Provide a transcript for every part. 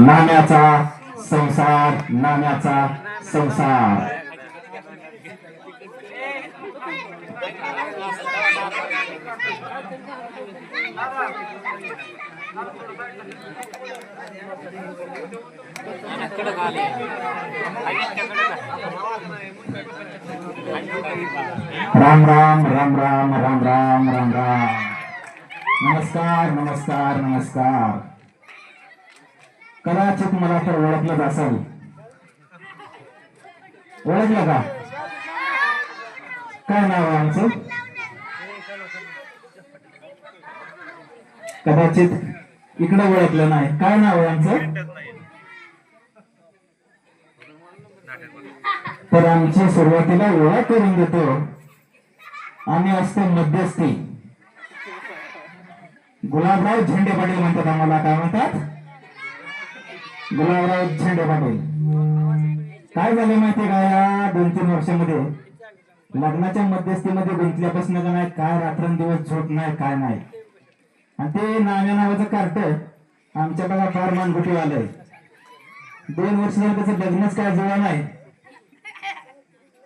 नाम्याचा संसार, नाम्याचा संसार. राम राम राम राम राम राम राम राम. नमस्कार नमस्कार नमस्कार. कदाचित मला तर ओळखलं असेल. ओळखलं का? काय नाव आहे आमचं? कदाचित इकडे ओळखलं नाही. काय नाव आहे आमचं? तर आमची सुरुवातीला ओळख करून देतो. आम्ही असतो मध्यस्थी. गुलाबराव झेंडे पाटील म्हणतात आम्हाला. काय म्हणतात? गुलाबराव झेंडे पाटील. काय झालं माहितीये का? या 2-3 वर्षामध्ये लग्नाच्या मध्यस्थीमध्ये गुंतल्यापासून का नाही, काय रात्रंदिवस झोप नाही, काय नाही. आणि ते नाम्या नावाचं कार्ट आमच्या बघा फार मानगुटी आलंय. 2 वर्ष झालं त्याचं लग्नच काय जुळा नाही.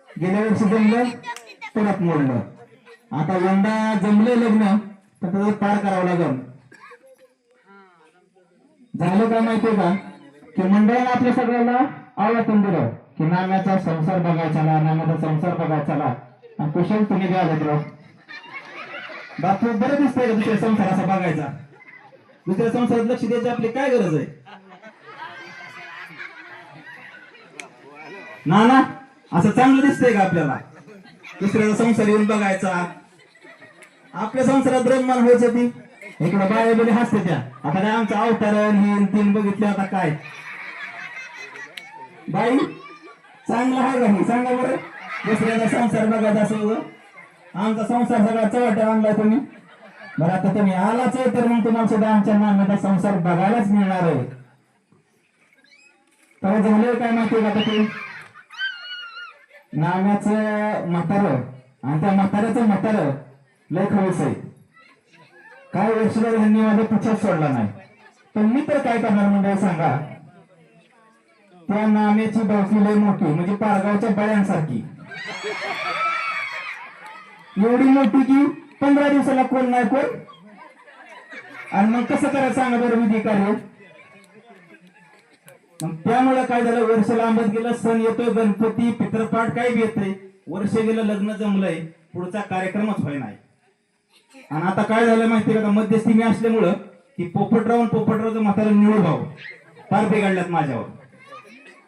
गेल्या वर्षी जमलं, परत मोडलं. आता यंदा जमलं लग्न, तर त्याचं पार करावं लागल. झालं काय माहितीये का? की मंडळानं आपल्या सगळ्याला आवाहन दिलं की नाम्याचा संसार बघायचा, नाम्याचा संसार बघायचा. आणि कुशल तुम्ही द्या राव. बापू बरं दिसतंय का दुसऱ्या संसाराचा बघायचा? दुसऱ्या संसारात लक्ष द्यायची आपली काय गरज आहे? ना ना असं चांगलं दिसतंय का आपल्याला? दुसऱ्याचा संसार येऊन बघायचा. आपल्या संसारात रममान व्हायचं. ती इकडे बाया बोली हसते त्या. आता काय आमचं अवतारण हे 3 बघितले. आता काय बाई चांगलं आहे का हे? सांगा बरं. दुसऱ्याचा संसार बघायचा असं. आमचा संसार सगळा चव्हाट्या आणलाय तुम्ही. बरं आता तुम्ही आलाच आहे तर मग तुम्हाला सुद्धा आमच्या नाम्याचा संसार बघायलाच मिळणार आहे. तर झालं काय माहितीये का? ते नाम्याचं म्हातारं आणि त्या म्हाताऱ्याचं म्हातारं लय खवस आहे. काय वर्ष झालं त्यांनी माझा पिछाच सोडला नाही. पण मी तर काय करणार म्हणजे सांगा. त्या नाम्याची डोकी लय मोठी, म्हणजे पारगावच्या बळ्यांसारखी. एवढी मोठी की 15 दिवसाला कोण नाही कोण. आणि मग कसं करायचं सांगा बरं विधी कार्य. त्यामुळे काय झालं, वर्ष लांबत गेलं. सण येतोय, गणपती, पित्रपाठ काही येतंय. वर्ष गेलं, लग्न जमलंय, पुढचा कार्यक्रमच व्हाय नाही. आणि आता काय झालं माहितीये का? मध्यस्थी मी असल्यामुळं की पोपटरावचं म्हातारा निळू भाऊ फार बिघडल्यात माझ्यावर.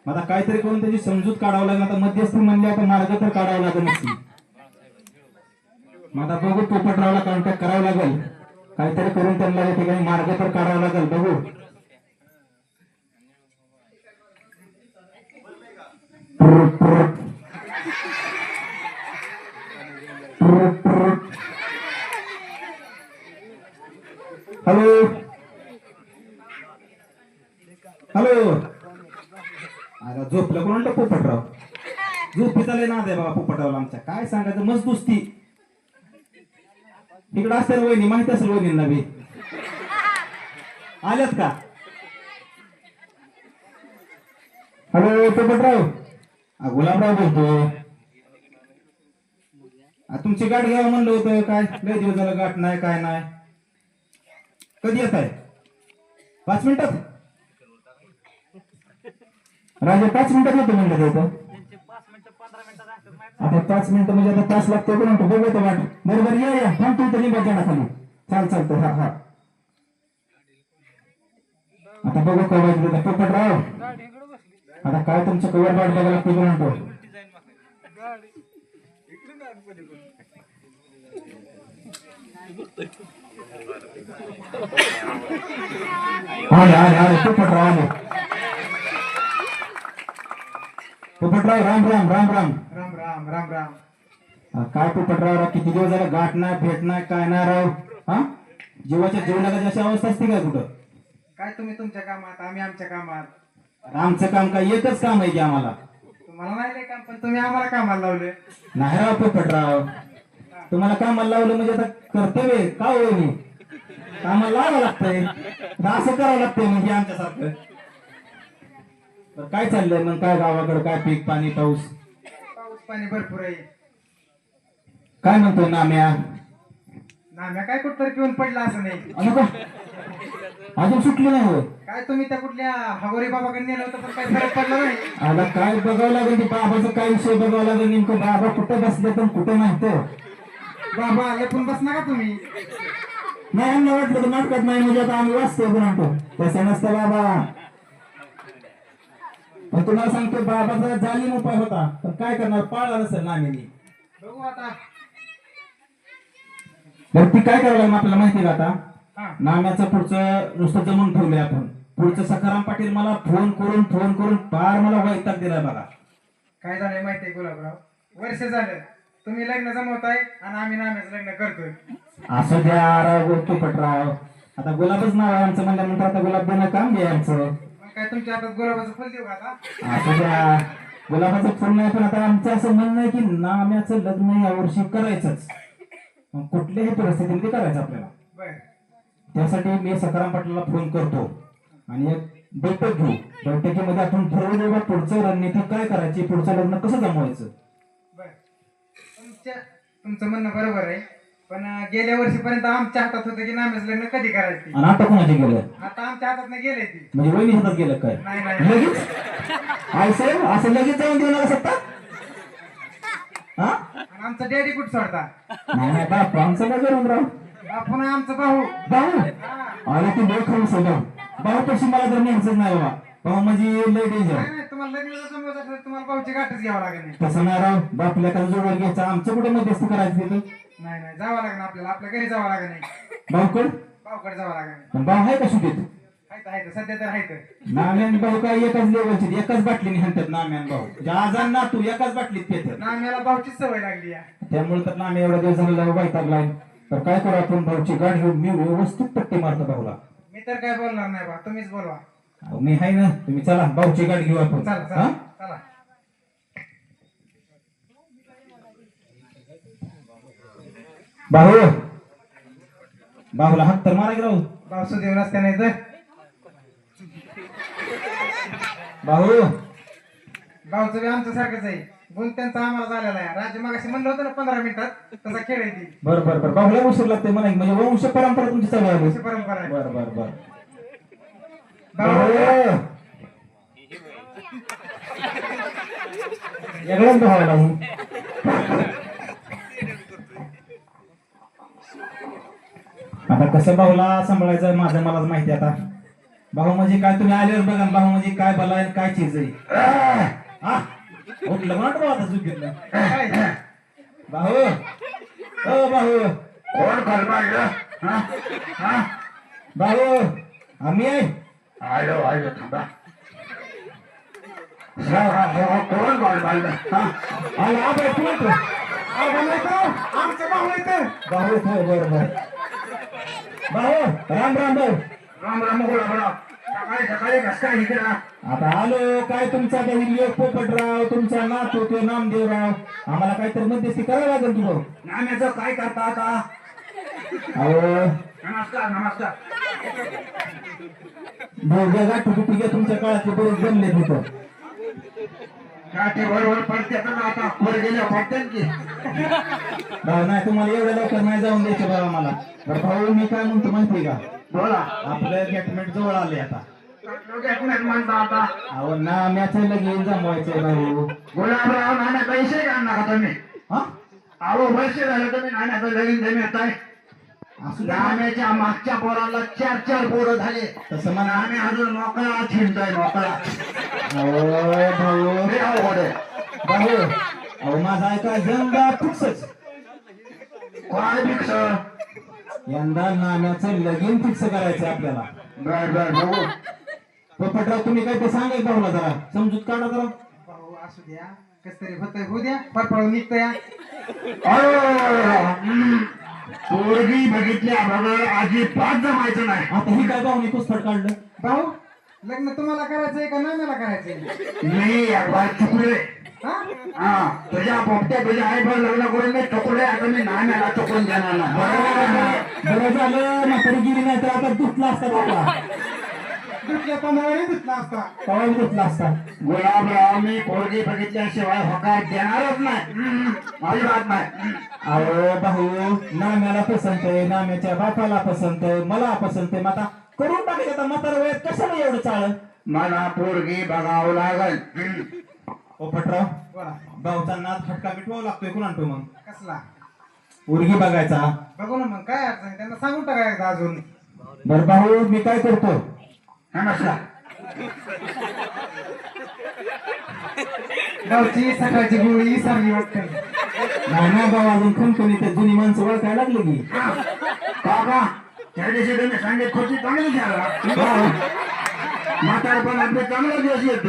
आता काहीतरी करून त्याची समजूत काढावं लागेल. आता मध्यस्थी म्हणले, आता मार्ग तर काढावं लागेल नक्की. मग आता बघू, पोपटरावला कॉन्टॅक्ट करावं लागेल. काहीतरी करून त्यांना या ठिकाणी मार्ग तर काढावं लागेल. बघू. Hello hello. अरे झोपलं कोण म्हणतो पोपटराव? झोपेचा लय नाद आहे बाबा पोपटरावला आमच्या. काय सांगायचं, मस्त दुसती. इकडं असेल वहिनी, माहित असेल वहिनींना बी. आल्यात का? हॅलो पोपटराव. गुलाबराव बोलतो. तुमची गाठ घ्यावं म्हणलं होतं. काय लय दिवस झालं गाठ नाही, काय नाही. कधी येत आहे? 5 मिनिटात? राजा 5 मिनिटात येतो म्हणलं होतं. आता 5 मिनिटं म्हणजे आता तास लागतो का म्हणतो. बघू तो वाट. बरोबर या थांबतो तरी बघा खाली. चालतो. हा हा. आता बघू कवर पोपटराव. आता काय तुमचं कवर वाट बघायला लागतो म्हणतो. पोपटराव राम राम राम राम राम राम राम राम. काय पोपटराव, किती दिवस झाला गाठ नाही, भेट नाही, काय नाही राव. हा जीवाच्या जीवनाची अशी अवस्था असते काय कुठं? काय तुम्ही तुमच्या कामात, आम्ही आमच्या कामात. आमचं काम काय एकच काम आहे की आम्हाला. तुम्हाला नाही काम, पण तुम्ही आम्हाला कामाला लावले. नाही राव पोपटराव, तुम्हाला कामाला लावलं म्हणजे आता कर्तव्य का होईल. कामाला लावावं लागतंय, असं करावं लागतंय म्हणजे आमच्यासारखं. तर काय चाललंय मग, काय गावाकडे काय पीक पाणी पाऊस पाऊस पाणी भरपूर आहे. काय म्हणतोय नाम्या? नाम्या काय कुठतरी पिऊन पडला असं नाही. अनु का अजून सुटली नाही होय? काय तुम्ही त्या कुठल्या हगोरी बाबाकडे नेलं होतं पण काही फरक पडला नाही. आता काय बघावं लागेल की बाबाचं काय विषय बघावं लागेल, नेमकं बाबा कुठं बसले तर कुठं नाही तर. बाबा लपून बसना का तुम्ही? नाही आम्हाला वाटलं तर नाटकात नाही, म्हणजे आता आम्ही वाचतोय म्हणतो तसं नसतं बाबा. पण तुम्हाला सांगतो बाबाचा जालीम उपाय होता, पण काय करणार, पाळला नसेल नाम्याने. बघू आता. तर ती काय करावं लागेल आपल्याला माहिती का आता? हा नाम्याचं पुढचं नुसतं जमून ठेवलंय आपण. पुढचं सखाराम पाटील मला फोन करून फार मला वैताग दिलाय बघा. काय झालंय माहितीये गुलाबराव, वर्ष झालं तुम्ही लग्न जमवताय आणि आम्ही नाम्याचं लग्न करतोय. असं द्या गोष्टी पटराव. आता गुलाबच नाव आहे आमचं म्हणल्यानंतर आता गुलाब देणं काम घ्या आमचं. मग काय तुमच्या हातात गुलाबाचं फुल देऊ का आता? असं द्या गुलाबाचं फुल नाही, पण आता आमचं असं म्हणणं आहे की नाम्याचं लग्न यावर्षी करायचंच. मग कुठल्याही परिस्थितीमध्ये करायचं आपल्याला. बर त्यासाठी मी सखाराम पाटलाला फोन करतो आणि एक बैठक घेऊ. बैठकीमध्ये आपण ठरवू देऊ पुढचं रणनीती काय करायची, पुढचं लग्न कसं जमवायचं. बर तुमचं म्हणणं बरोबर आहे, पण गेल्या वर्षीपर्यंत आमच्या हातात होतं की नाम्याचं लग्न कधी करायचं. आणि आता कोणाचे गेलं? आता आमच्या हातात नाही गेलंय ती. म्हणजे वहिनी हातात गेलं काय? नाही नाही लगेच आई साहेब असं लगेच जाऊन देऊ नका सत्ता. हा आणि आमचं डॅडी कुठं सोडता? नाही नाही बाप आमचं काय करून राव आपण आमचं भाऊ. भाऊ हा. आला ती लय खाऊ सगळं भाऊ तशी मला तर न्यायचंच नाही बाबा. भाऊ म्हणजे लय डेंजर. नाही नाही, तुम्हाला लग्न जर जमवत असेल तर तुम्हाला भाऊची गाठच घ्यावं लागेल. तसं नाही राव, बापल्या का जोड घ्यायचं, आमचं कुठे मध्यस्थी करायचं तिथं. नाही नाही जावं लागेल आपल्याला, आपल्या घरी जावं लागेल. नाही भाऊकड भाऊकडे जावं लागेल. पण भाऊ आहे का सुटीत? आहे सध्या तर आहे. नाम्यान भाऊ काय एकाच लेवलचे, एकाच बाटलीने हाणतात नाम्यान भाऊ. जहाजान ना तू एकाच बाटलीत पेतात. नाम्याला भाऊचीच सवय लागली या. त्यामुळे तर नाम्या एवढा दिवस झालेला वैतागलाय. तर काय करू आपण, भाऊची गाठ घेऊन मी व्यवस्थित पट्टी मारतो भाऊला. मी तर काय बोलणार नाही बा, तुम्हीच बोलवा. अहो, मी आहे ना, तुम्ही चला भाऊची गाठ घेऊ आपण. चला चला हा? चला. भाऊ भाऊला हात तर मारा की राहू. भाऊ सुदेव नसत्या नाही तर भाऊ भाऊचं बी आमच्या सारखंच आहे. गुण त्यांचा आम्हाला झालेला आहे. राज्य मागाशी म्हणलं होतं ना 15 मिनिटात, तसा खेळ आहे ती. बर भाऊला उशीर लागते म्हणा, म्हणजे वंश परंपरा तुमची चालू आहे. अशी परंपरा आहे. बर भाऊ वेगळंच भावाला आता कसं भाऊला सांभाळायचं माझं मलाच माहिती. आता भाऊ म्हणजे काय, तुम्ही आल्यावर बघा ना, भाऊ म्हणजे काय बला आहे काय चीज आहे. हा उठलं म्हणतो आता चुकीतलं. काय? भाऊ ओ भाऊ कोण खरमाडलं? भाऊ आम्ही आहे. आलो थांबा. कोण गडबडलं? आला भेटू आमचं भाऊ येतं. भाऊ येतो. बरोबर भाऊ राम राम भाऊ. राम बोला. सकाळी कस काय इकडे आता आलो. काय तुमचा पोपटराव, तुमचा नातू तो नामदेवराव, आम्हाला काहीतरी मध्यस्थी करावं लागेल. तू भाऊ नाम्याचं काय करता आता? अहो नमस्कार भाऊ घ्या गाठी कुठे घ्या, तुमच्या काळातले बरेच जमले तिथं. काठी बरोबर पडते आता वर गेल्या पडतात की. भाऊ नाही तुम्हाला एवढ्या लवकर नाही जाऊन द्यायचं बाबा मला. बरं भाऊ मी काय म्हणतो माहितीये का, बोला आपलं गॅटमेट जवळ आले आता. गॅटमेट म्हणता आता? अहो नाम्याचं लगीन जमवायचंय भाऊ. गुलाबराव नाना पैसे काढणार का तुम्ही? हा अहो वर्ष झालं तुम्ही नाण्याचं लगीन जमवत आहे. नाम्याच्या मागच्या पोराला 4 पोरं झाले. तसं म्हणा आम्ही अजून मोकळा छिंडतोय मोकळा. भाऊ अहो माझा ऐका, यंदा फिक्सच. काय फिक्स? यंदा नाम्याचं लगीन फिक्स करायचं आपल्याला. बर भाऊ पोपटराव तुम्ही काय ते सांगा भाऊला जरा समजूत काढा जरा. भाऊ असू द्या, कस तरी होतंय होऊ द्या, फरफळून निघतं या. पोरगी बघितल्या बघ अजिबात जमायचं नाही. आता ही काय भाऊनी पुस्तक काढलं? भाऊ लग्न तुम्हाला करायचंय का नाम्याला करायचंय? नाही यार चुकले. हा तुझ्या पोपट्या तुझ्या आई भाऊ लग्न करून मी चुकले. आता मी नाम्याला चुकून देणार ना. बरं झालं म्हातारी गेली नाही तर आता तुटला असता बाबा. दुसऱ्या पंधराने धुतला असता. कवाय घेतला असता. गुलाबराव मी पोरगी बघितल्याशिवाय होकार देणारच नाही. अजिबात नाही. अहो भाऊ, नाम्याला पसंत आहे, नाम्याच्या बापाला पसंत आहे, मला पसंत आहे. मग आता करून टाकायचं. आता म्हातार वयात कशाला एवढं चाळ? मला पोरगी बघावं लागल. ओ पटराव, बोला. भाऊचा नाद फटका मिटवावा लागतोय. कोण आणतो मग? कसला? उर्गी बघायचा. बघू ना मग काय अडचण आहे? त्यांना सांगून टाकायचं अजून. बरं भाऊ, मी काय करतो? नमस्कार. गावची सकाळची गोळी सारली वाटते. नाही ना भाऊ, अजून खणखणी तर जुनी माणसं ओळखायला लागली की. काका त्या दिवशी तुम्ही सांगित खोची चांगली घ्याला. म्हातारपणात मी चांगला दिवस येतो.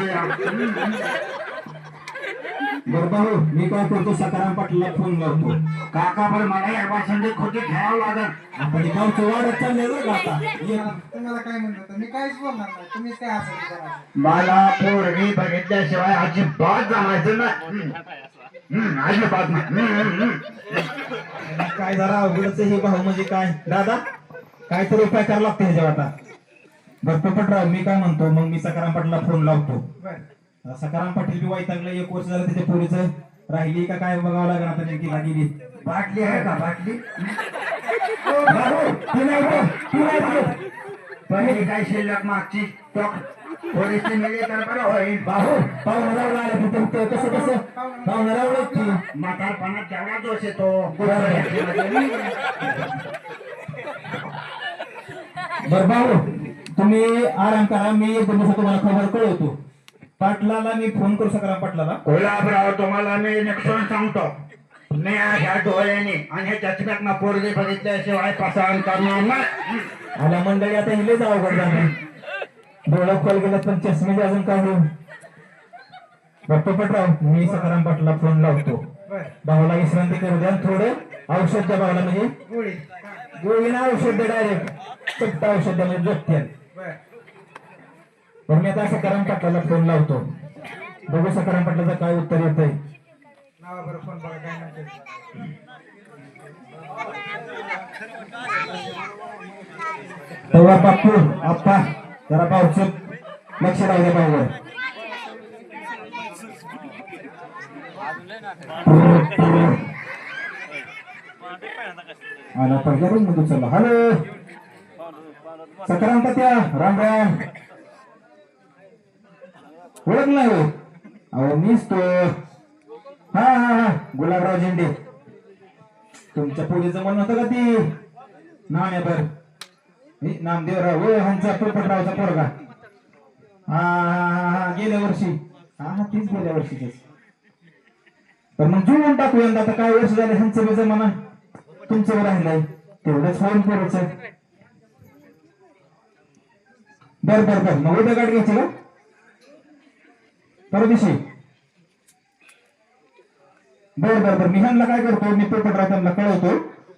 बरं भाऊ, मी काय करतो? सकाराम पाटलाला फोन लावतो. काका पण मला या संगीत खोटी खेळावं लागल. आपण गावचं वाढत चाललंय बरं का आता. ये. तुम्हाला काय म्हणतो तर मी काहीच बोलणार नाही. तुम्हीच काय असेल ते करा. मला पोरगी बघितल्याशिवाय अजिबात जमायचं नाही. अजिबात नाही. काय जरा अवघडच हे भाऊ. म्हणजे काय दादा, काय तर उपाय करावा लागतो ह्याच्यावर आता. बरं पोपटराव, मी काय म्हणतो मग, मी सकाराम पाटलाला फोन लावतो. बरं. सकाराम पाटील बी वैतागलं. 1 वर्ष झालं त्याच्या पोरीचं राहिली का काय बघावं लागेल आता. नेमकी का गेली? बाटली आहे का बाटली? भाऊ, ती नाही भाऊ, ती नाही भाऊ. पहिली काय शिल्लक मागची थोडीशी मिळली तर बरं होईल. भाऊ, पाहुणारावला आलं तिथं तिथं कसं पाहुणारावला की म्हातारपणात तेवढा दोष येतो. बरं भाऊ, तुम्ही आराम करा. मी 1-2 दिवसात तुम्हाला खबर कळवतो. पाटलाला मी फोन करू सकाराम पाटलाला. गुलाबराव तुम्हाला मी निक्षून सांगतो, मी ह्या डोळ्याने आणि ह्या चष्म्यातनं पोरगी बघितल्याशिवाय पसंत करणार नाही. आला मंडळी, आता हिले जावं अवघड झालं. डोळं खोल गेलं पण चष्मे अजून काय होईल. पटराव, मी सकाराम पाटलाला फोन लावतो. बरं. भावाला विश्रांती करू द्या. थोडं औषध द्या भावाला. म्हणजे गोळी. गोळी ना औषध द्या, डायरेक्ट चट्ट औषध द्या, म्हणजे झोपते. बरं. पण मी आता सकाराम पाटलाला फोन लावतो. बघू सकाराम पाटलाचं काय उत्तर येतंय. नावा बरं फोन बघा काय म्हणते. तेव्हा बापू आप्पा जरा भाऊचं लक्ष राहू द्या भाऊवर. आला पहिल्या रूम मध्ये चला. हॅलो सकाराम तात्या, राम राम. ओळख नाही हो? अहो मीच तो. हा हा हा, गुलाबराव झेंडे. तुमच्या पोरीचं म्हणणं होतं का ती नाण्यावर नामदेवराव हो, ह्यांचा पोपटरावचा पोरगा. हा हा हा हा, गेल्या वर्षी. हा हा, तीच गेल्या वर्षीच. पण मग जुळून टाकू यंदा. आता काय वर्ष झाले ह्यांचं बी जमाना तुमचं राहिलंय, तेवढंच फोन करायचं. बर बर बर, मग उद्या गाठ घ्यायची का परदेशी? बर बर बर, मी ह्यांना काय करतो, मी पोपटराव त्यांना कळवतो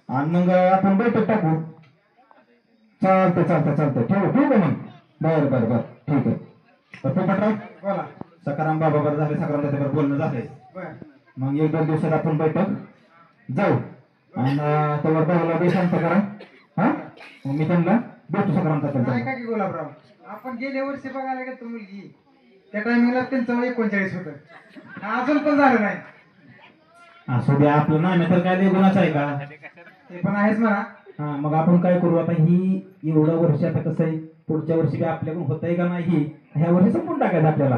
आणि मग आपण बैठक टाकू. चालतं चालतं चालतं, ठेवू का मग? बर बर बर, ठीक आहे. तर पोपटराव बोला. सकाराम बाबा बरं झाले, सकाराम दादा बरं बोलणं झालंय. बरं. मग 1-2 दिवसात आपण बैठक जाऊ आणि तेव्हा भावाला बी शांत करा. हा, मग मी त्यांना भेटू सकाराम दादा. ऐका की गुलाबराव, आपण गेल्या वर्षी बघायला गेलो मुलगी, त्या टायमिंगला त्यांचं वय 39 होतं. अजून पण झालं नाही. असू द्या, आपलं नाम तर काय गुणाचं आहे का? ते पण आहेच म्हणा. हा, मग आपण काय करू आता, ही एवढं वर्ष आता कसं आहे, पुढच्या वर्षी बी आपल्याकडून होत आहे का नाही, ह्या वर्षी संपून टाकायचं आपल्याला.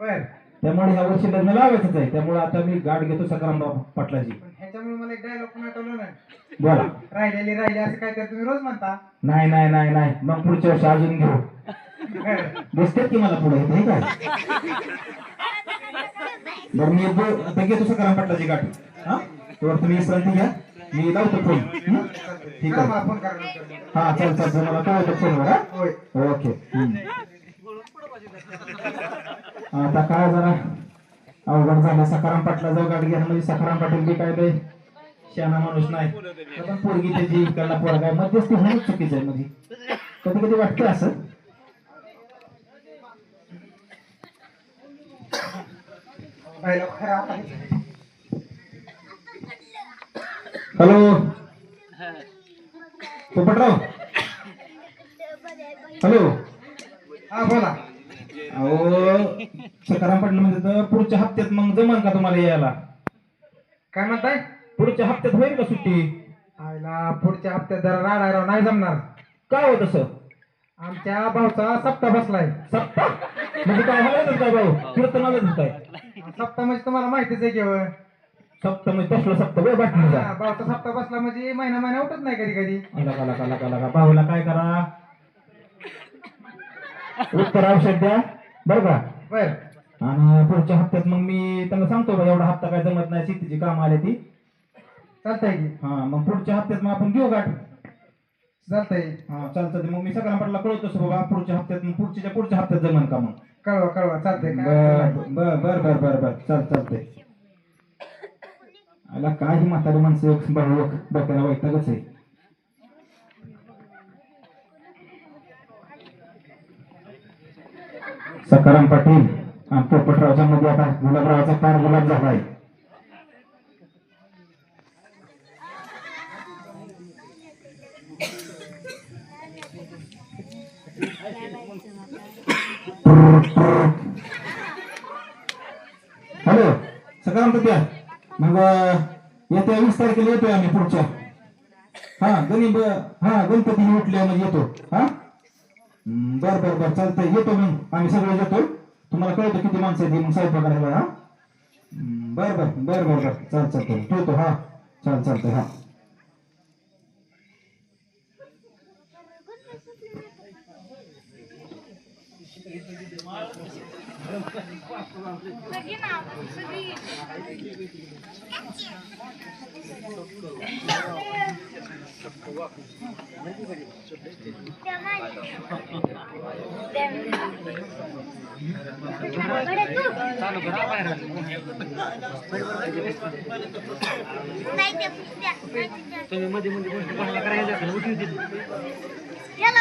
बर. त्यामुळे ह्या वर्षी लग्न लावायचंच आहे. त्यामुळे आता मी गाठ घेतो सकाराम पाटलाची. पण ह्याच्यामुळे मला एक डायलॉग पण आठवलं नाही. बोला. राहिलेली असं काय तर तुम्ही रोज म्हणता. नाही नाही नाही नाही, मग पुढच्या वर्षी अजून घेऊ. बरं. दिसतेत की मला पुढे हे काय. बरं, मी आता घेतो सकाराम पाटलाची गाठ. हा, तर तुम्ही विश्रांती घ्या, मी लावतो फोन. ठीक करा आहे. मला फोन करा नंतर. हा, चल चल चल, मला कळवतो फोनवर. हा, होय. ओके. आता काय जरा अवघड झालं. सकाराम पाटला जाऊ गाडी घ्या, म्हणजे सकाराम पाटील बी काय लय शहाणा माणूस नाही. पण पोरगी त्याची इकडला पोरगा मध्यस्थी होणं चुकीचं आहे. म्हणजे कधी कधी वाटतं असं. डायलॉग खरा आता. Hello Popatrao, hello. हा अहो सकाराम पाटील म्हणजे तर पुढच्या हप्त्यात मग जमन का तुम्हाला यायला? काय म्हणताय? पुढच्या हप्त्यात होईल का सुट्टी? आईला पुढच्या हप्त्यात जरा राडायला नाही जमणार. काय होत तसं? आमच्या भाऊचा सप्ताह बसलाय. सप्ताह म्हणजे काय हलवतच काय भाऊ? कीर्तन आलं काय? सप्ताह म्हणजे तुम्हाला माहितीच आहे केवळ. सप्ताह म्हणजे तसलं सप्ताह वेळ बाटलीचा. भाऊचा सप्ताह बसला म्हणजे महिना उठत नाही कधी कधी. लगा भाऊला काय करा, उत्तर औषध द्या बरं का? बर आणि पुढच्या हप्त्यात मग मी त्यांना सांगतो बा एवढा हप्ता काय जमत नाही, शेतीची काम आले ती. चालतंय की. हा मग पुढच्या हप्त्यात मग आपण घेऊ गाठ. चालतंय. हा चालतं. मग मी सकाळ पडला कळवतोस बाबा पुढच्या हप्त्यात, मग पुढच्या हप्त्यात जमन का मग? कळवा चालतंय. काय बर चालतंय. आला काय ही म्हातारी माणसं डोक्याला वैतागच आहे. सकाराम पाटील आणि पोपटरावच्या मध्ये आता गुलाबरावाचा पार गुलाब झालाय. हॅलो सकाराम तात्या, मग येत्या 20 तारखेला येतोय आम्ही पुढच्या. गणपती उठले म्हणजे येतो. बर चालतंय, येतो मग आम्ही सगळे येतो. तुम्हाला कळतं किती माणसं आहेत मग स्वयंपाक करायला. बर चालतंय ठेवतो. चालतंय. तुम्ही मध्ये गोष्ट कोणाला करायला उठी याला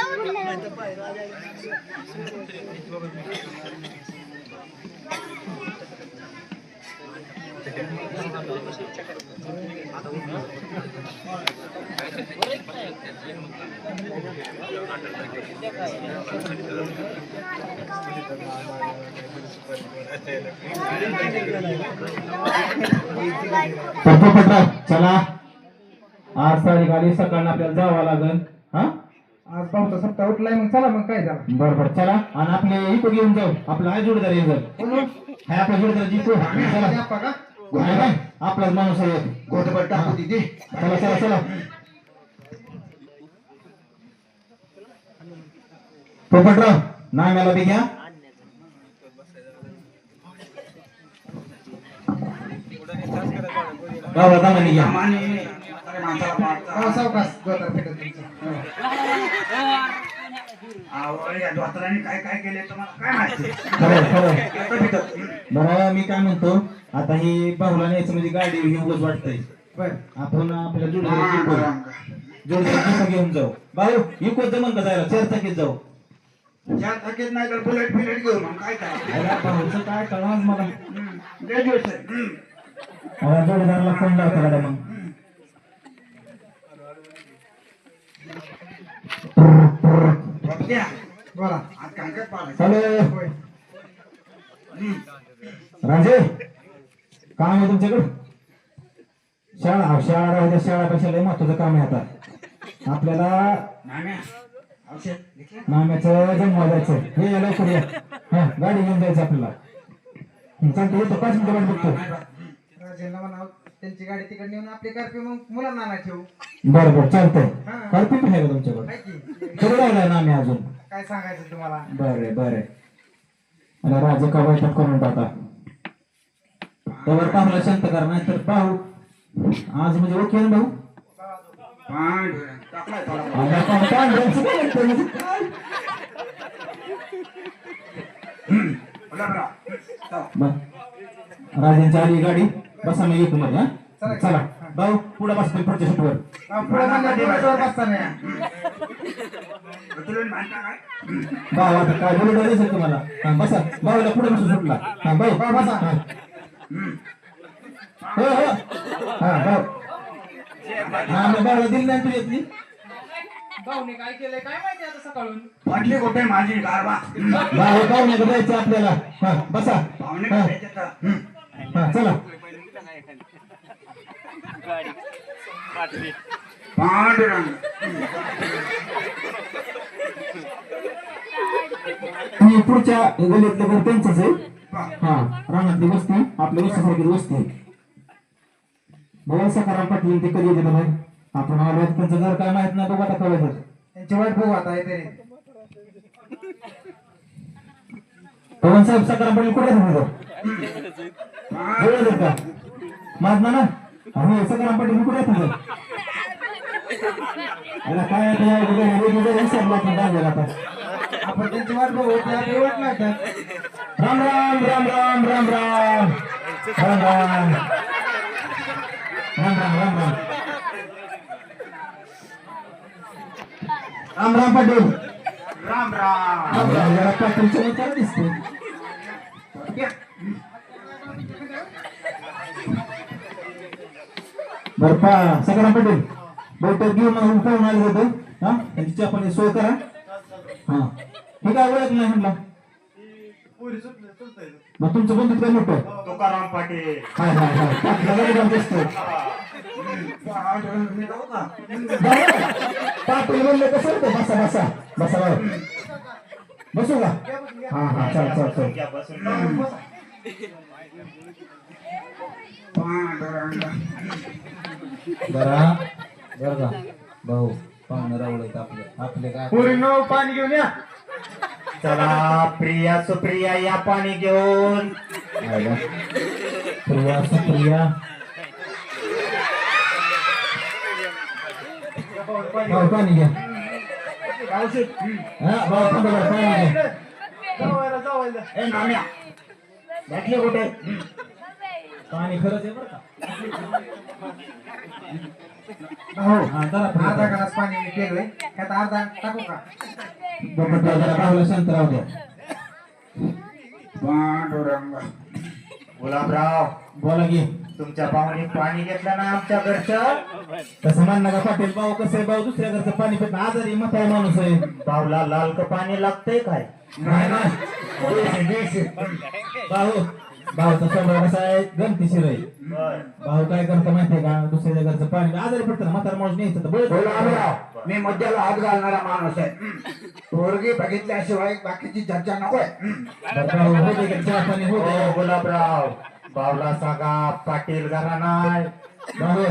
चला आज तारीख आली, सकाळ आपल्याला जावं लागेल. आज भाऊचा सप्ताह उठलाय मग चला मग काय झालं. बरोबर चला. आणि आपले इको घेऊन जाऊ, आपला आहे जोडदार येऊन जाऊ. हाय आपला जोडदार जिको. चला आपलाच माणूस आहे. गोदभर टाकू तिथे. चला पोपटराव नाम्याला बी घ्या. घ्या. सावकाश जोरदार फेटत तुमचं. काय काय केले तुम्हाला काय माहिती? बरं मी काय म्हणतो, आता ही बाहुला न्यायचं म्हणजे गाडी घेऊनच वाटतंय. बर आपण आपल्या जोडदार घेऊन जाऊ. भाऊ इको जमन का जायला? 4 चाकीत जाऊ. ज्या थकीत नाही तर बुलेट घेऊ मग काय करा. भाऊचं काय कळणार मला. ग्रॅज्युएशन जोडीदाराला फोन लावतो गाड्या मग. बोला. आज काय काय पाहायचं. हॅलो होय. राजे काम आहे तुमच्याकडे? शाळा राहू शाळापेक्षा लय महत्वाचं काम आहे आता आपल्याला. नाम्या औषध नाम्याचं जन्म जायचं. हे लवकर या. गाडी घेऊन जायचं आपल्याला. चालतं येतो 5 मिनिटं वाट बघतो. राजेंना म्हणावं त्यांची गाडी तिकडे नेऊन आपली कारपी मग मुलांना नाही ठेवू. बरं चालतंय. करपी पण आहे का तुमच्याकडे? आहे की. थोडं राहिलाय नामे अजून. काय सांगायचं तुम्हाला. बरं अरे राजे का बैठक करून टाका. त्यावर पाहुला शांत करा, नाही तर भाऊ आज म्हणजे ओके ना भाऊ. टाकलाय राजेंची आली गाडी. बसा मी येतो मध्ये. चला भाऊ पुढे बसतो पुढच्या सीटवर. पुढे म्हणजे बसता नाही. भाऊ आता काय बोलू असेल तुम्हाला. बसा भाऊला पुढे बसून सुटला. भाऊ बसा. हो भाऊ. भाऊला दिली नाही तुझ्यातली. भाऊने काय केलंय काय माहिती आता सकाळून. पाटली कुठे माझी गारवा भाऊ पाहुणे जायचं आपल्याला. हा बसा. पाहुणे हा. करायचे तर हा चला. पांडुरंग आणि पुढच्या गल्लीतलं घर त्यांचंच आहे. हा रानातली वस्ती आपल्या वस्तीसारखी वस्ती आहे. बघा सकाराम पाटील ते कधी येते बाहेर. आपण आलो त्यांचं घर काय माहित नाही. बघा आता कळत. त्यांची वाट बघू आता तरी. पवन साहेब सकाराम पाटील कुठे राहतो का माझ ना हो सकाराम पाटील कुठे राहतो. काय आता आपण त्यांची वाट बघू ते आपली वाट लागतात. राम राम राम राम राम राम राम राम राम राम राम राम राम राम पाटील. राम राम जरा पाटीलचं विचार दिसतो. बरं सकाराम पाटील बैठक घेऊन पाहून आले होते. हा त्यांची आपण सोय करा. हा ठीक आहे ओळख नाही म्हटलं. मग तुमचं बंधू काय मोठं तुकाराम पाटील हाय हाय हाय पाटील दिसतो. पांडुरंग मी जाऊ का पाटील म्हणलं कसं होतं. बसा बसा बसा बाबा. बसू का हा हा चल चल चल. घ्या बसून पांडुरंग बरा बरं का भाऊ पाहुणे रावळत आपले काय पूर्ण पाणी घेऊन या. चला प्रिया सुप्रिया या पाणी घेऊन. प्रिया सुप्रिया भाऊ पाणी घ्या. हा भाऊ पाणी घ्या. ए नाम्या बाटली कुठे पाणी खरंच आहे बरं का. हो हा जरा अर्धा ग्लास पाणी मी केलोय त्यात अर्धा टाकू का. भाऊला शांत राहू द्या. पांडुरंग गुलाबराव बोला की तुमच्या पाहुणे पाणी घेतलं ना आमच्या घरचं. तसं म्हणणं का पाटील भाऊ कसं आहे भाऊ दुसऱ्या घरचं पाणी पित आजारी म्हातारा माणूस आहे. भाऊला लाल का पाणी लागतंय काय नाही नाही भाऊ भाऊचा स्वभाव कसा आहे गमतीशीर आहे. बर भाऊ काय करतो माहितीये का दुसऱ्या घरचं पाणी आजारी पडतं ना म्हातारा माणूस न्यायचं तर बळ गुलाबराव मी मध्याला हात घालणारा माणूस आहे. पोरगी बघितल्याशिवाय बाकीची चर्चा नकोय. चहा पाणी हो होत गुलाबराव भाऊला सांगा पाटील घरा नाही. भाऊ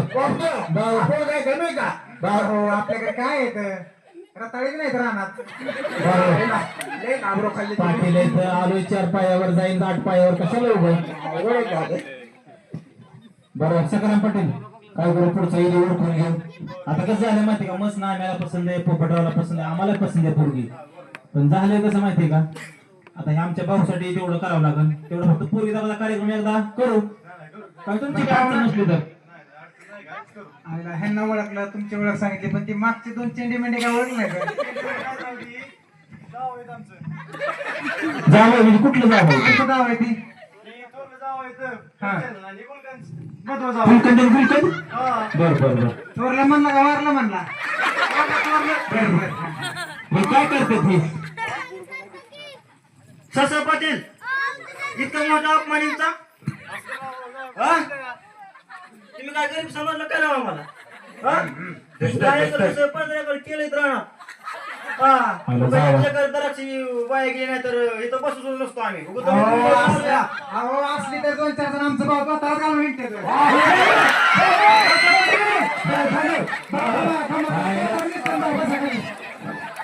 काय कमी का भाऊ आपल्याकडे काय येत रताळीच नाहीत रानात. लय नाबरो खाल्ली पाटील इथं आलोय 4 पायावर जाईन 8 पायावर कशाला उभं. बरं सकाराम पाटील काय करू पुढचा येईल ओळखून घेऊ. आता कसं झालं माहिती का मस्त नाम्याला पसंत आहे पोपटरावला पसंत आहे आम्हाला पसंत आहे पोरगी. पण झालंय कसं माहितीये का आता हे आमच्या भाऊसाठी तेवढं करावं लागेल. तेवढं फक्त पोरगी दाबाचा कार्यक्रम एकदा करू काय तुमची काय अडचण नसली तर. ह्यांना ओळखलं तुमची ओळख सांगितली पण ती मागची 2 चेंडी मेंढी काय ओळख नाही का. जावं म्हणजे कुठलं जावं कुठं गाव आहे ती. हा फुलकंद फुलकंद बर बर बर. चोरला म्हणला का वारला म्हणला. मग काय करते ती ससा पाटील इतका मोठा अपमानीचा तुम्ही काय गरीब समजलं काय ना मला केलंय द्राक्षी वाया गेली नाही तर इथं बसून नसतो आम्ही. अहो असली तर 2-4 जण आमचं भाऊ स्वतःच घालून हिंडते.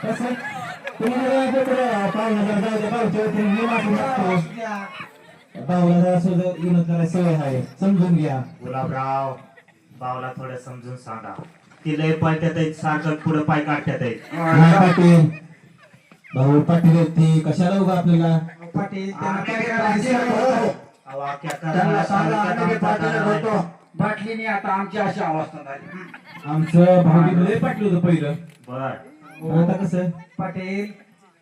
कसं तुम्ही भाऊला सुद्धा विनोद करायची सवय आहे समजून घ्या. गुलाबराव भाऊला थोडं समजून सांगा. ती लय पळत्यात आहेत सारखं पुढे पाय काढत्यात आहेत. नाही पाटील भाऊ पाटील आहेत ती कशाला उगा आपल्याला. पाटील त्यांना काय करायचं. त्यांना सांगा आम्ही पाटील होतो. बाटलीने आता आमची अशी अवस्था झाली. आमचं भाऊ लय पाटील होतं पहिलं. बर आता कसं पाटील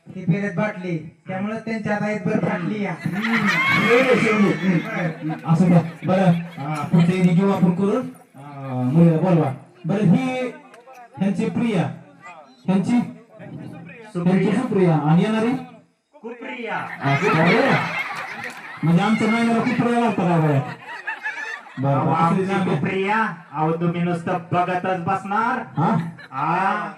ती पेरेत बाटली त्यामुळे त्यांच्या आता एक बर फाटली या. असं का बरं पुढच्या येणी घेऊ आपण करून मुलीला बोलवा. बरं ही ह्यांची प्रिया त्यांची सुप्रिया आणि येणारी कुप्रिया. अरे, म्हणजे आमच्या नाण्याला कुत्रा लागता का बरं? बरं, अहो, बरं आमची असू दे. कुप्रिया. अहो तुम्ही नुसतं बघतच बसणार. हा हा.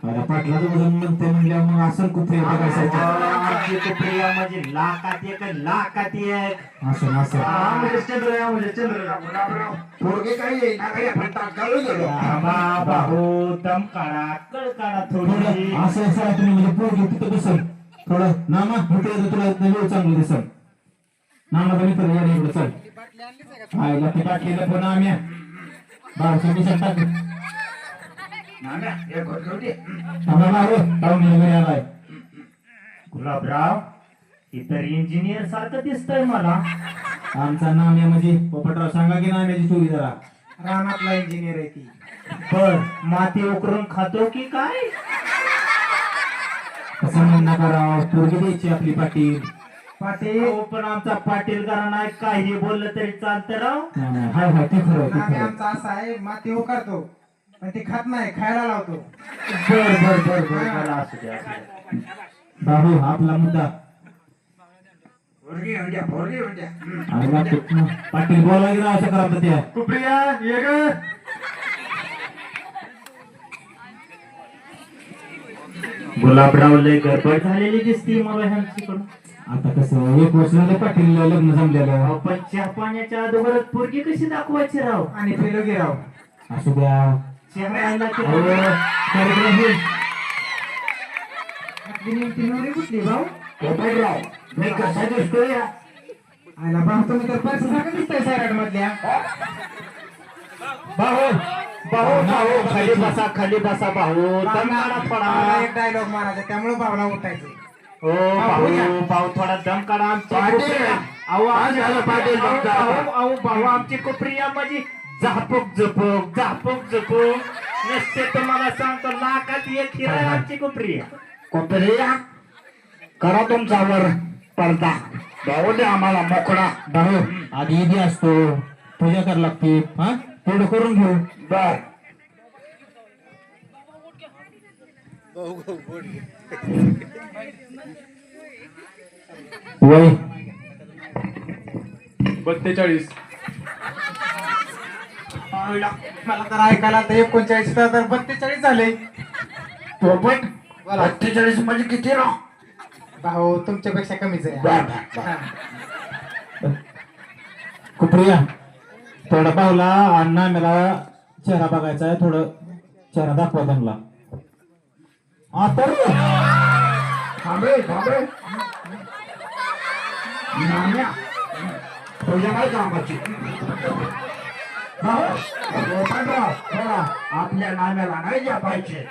अरे पाटलाचं वजन म्हणते म्हणल्यावर मग असं कुत्रे बघायचं आमची कुप्रिया म्हणजे लाखात एक लाखात एक. असं असं पोरगे काही येईना काही आपण तात्काळ गेलो आबा, भाऊ दम काढा कळ काढा थोडी. थोडं असं असं तुम्ही म्हणजे पोरगी तिथं बसल थोडं नामा इकडे येतो तुला वेळ चांगलं दिसल नामा पण इकडे या इकडे चल आईला ते बाटलीला पण आम्ही बारशे मिशन टाकू नाम्या एक गोष्ट होती. आम्हाला टाऊन घरी आलाय गुलाबराव इतर इंजिनियर सारखं दिसतंय मला. आमचा नाम्या म्हणजे पोपटराव सांगा की नाम्याची चोरी जरा रानातला इंजिनियर आहे ती. बर माती उकरून खातो की काय? कसं म्हणणं करावं पोरगी द्यायची आपली पाटील पाटील अहो, पण आमचा पाटील घराणा काही बोललं तरी चालतं राव. हाय हाय ते खरं ते नामे खरं आमचा असा आहे माती उकारतो पण ती खात नाही खायला लावतो. बर बर बर बर मला असू द्या असू द्या. बाबू आपला मुद्दा पोरगी म्हणजे पोरगी म्हणजे आणि लागतो. पाटील बोला गेला असं करा त्या कुप्रिया ये ग. गुलाबराव लय गडबड झालेली दिसती मला ह्यांच्याकडून. आता कसं एक वर्ष झालं पाटील लग्न जमलेलं अहो, पण चहा पाण्याच्या अगोदरच पोरगी कशी दाखवायची राव? आणि पेलो गिराव असू द्या चहा प्यायला की अहो, कार्यक्रम होईल. आपली नेमकी नवरी कुठली भाऊ? पोपटराव मी कसा दिसतोय या? आयला भाऊ तुम्ही तर पैसासारखं दिसतंय सैराट मधल्या. भाऊ भाऊ भाऊ खाली बसा खाली बसा भाऊ. दम काढा मला थोडा. एक डायलॉग मारायचा त्यामुळे भावला उठायचं. हो भाऊ भाऊ थोडा दम काढा. आमची पाटील. कुप्रिया. अहो आज झालं पाटील अहो, बघता. अहो, अहो, भाऊ आमची कुप्रिया म्हणजे झापूक झुपूक झापूक झुपूक नसते तुम्हाला सांगतो लाखात एक हिरा आहे आमची कुप्रिया. कोपऱ्या करा तुमचा वर पडदा भाऊ दे आम्हाला मोकळा भाऊ आधी ईदी असतो पूजा करायला लागते हा तेवढं करून घेऊ बर वय 42 मला तर ऐकायला तर 39 तर 42 झाले. पोपट 48 म्हणजे किती राव भाऊ तुमच्यापेक्षा कमीच आहे. बर बर हा. कुप्रिया थोडा पावला अण्णा मला चेहरा बघायचा आहे थोडं चेहरा दाखवा त्यांना आता थांबे थांबे नाम्या तुझ्या काय कामाची भाऊ पोपटराव बघा आपल्या नाम्याला नाही द्या पाहिजे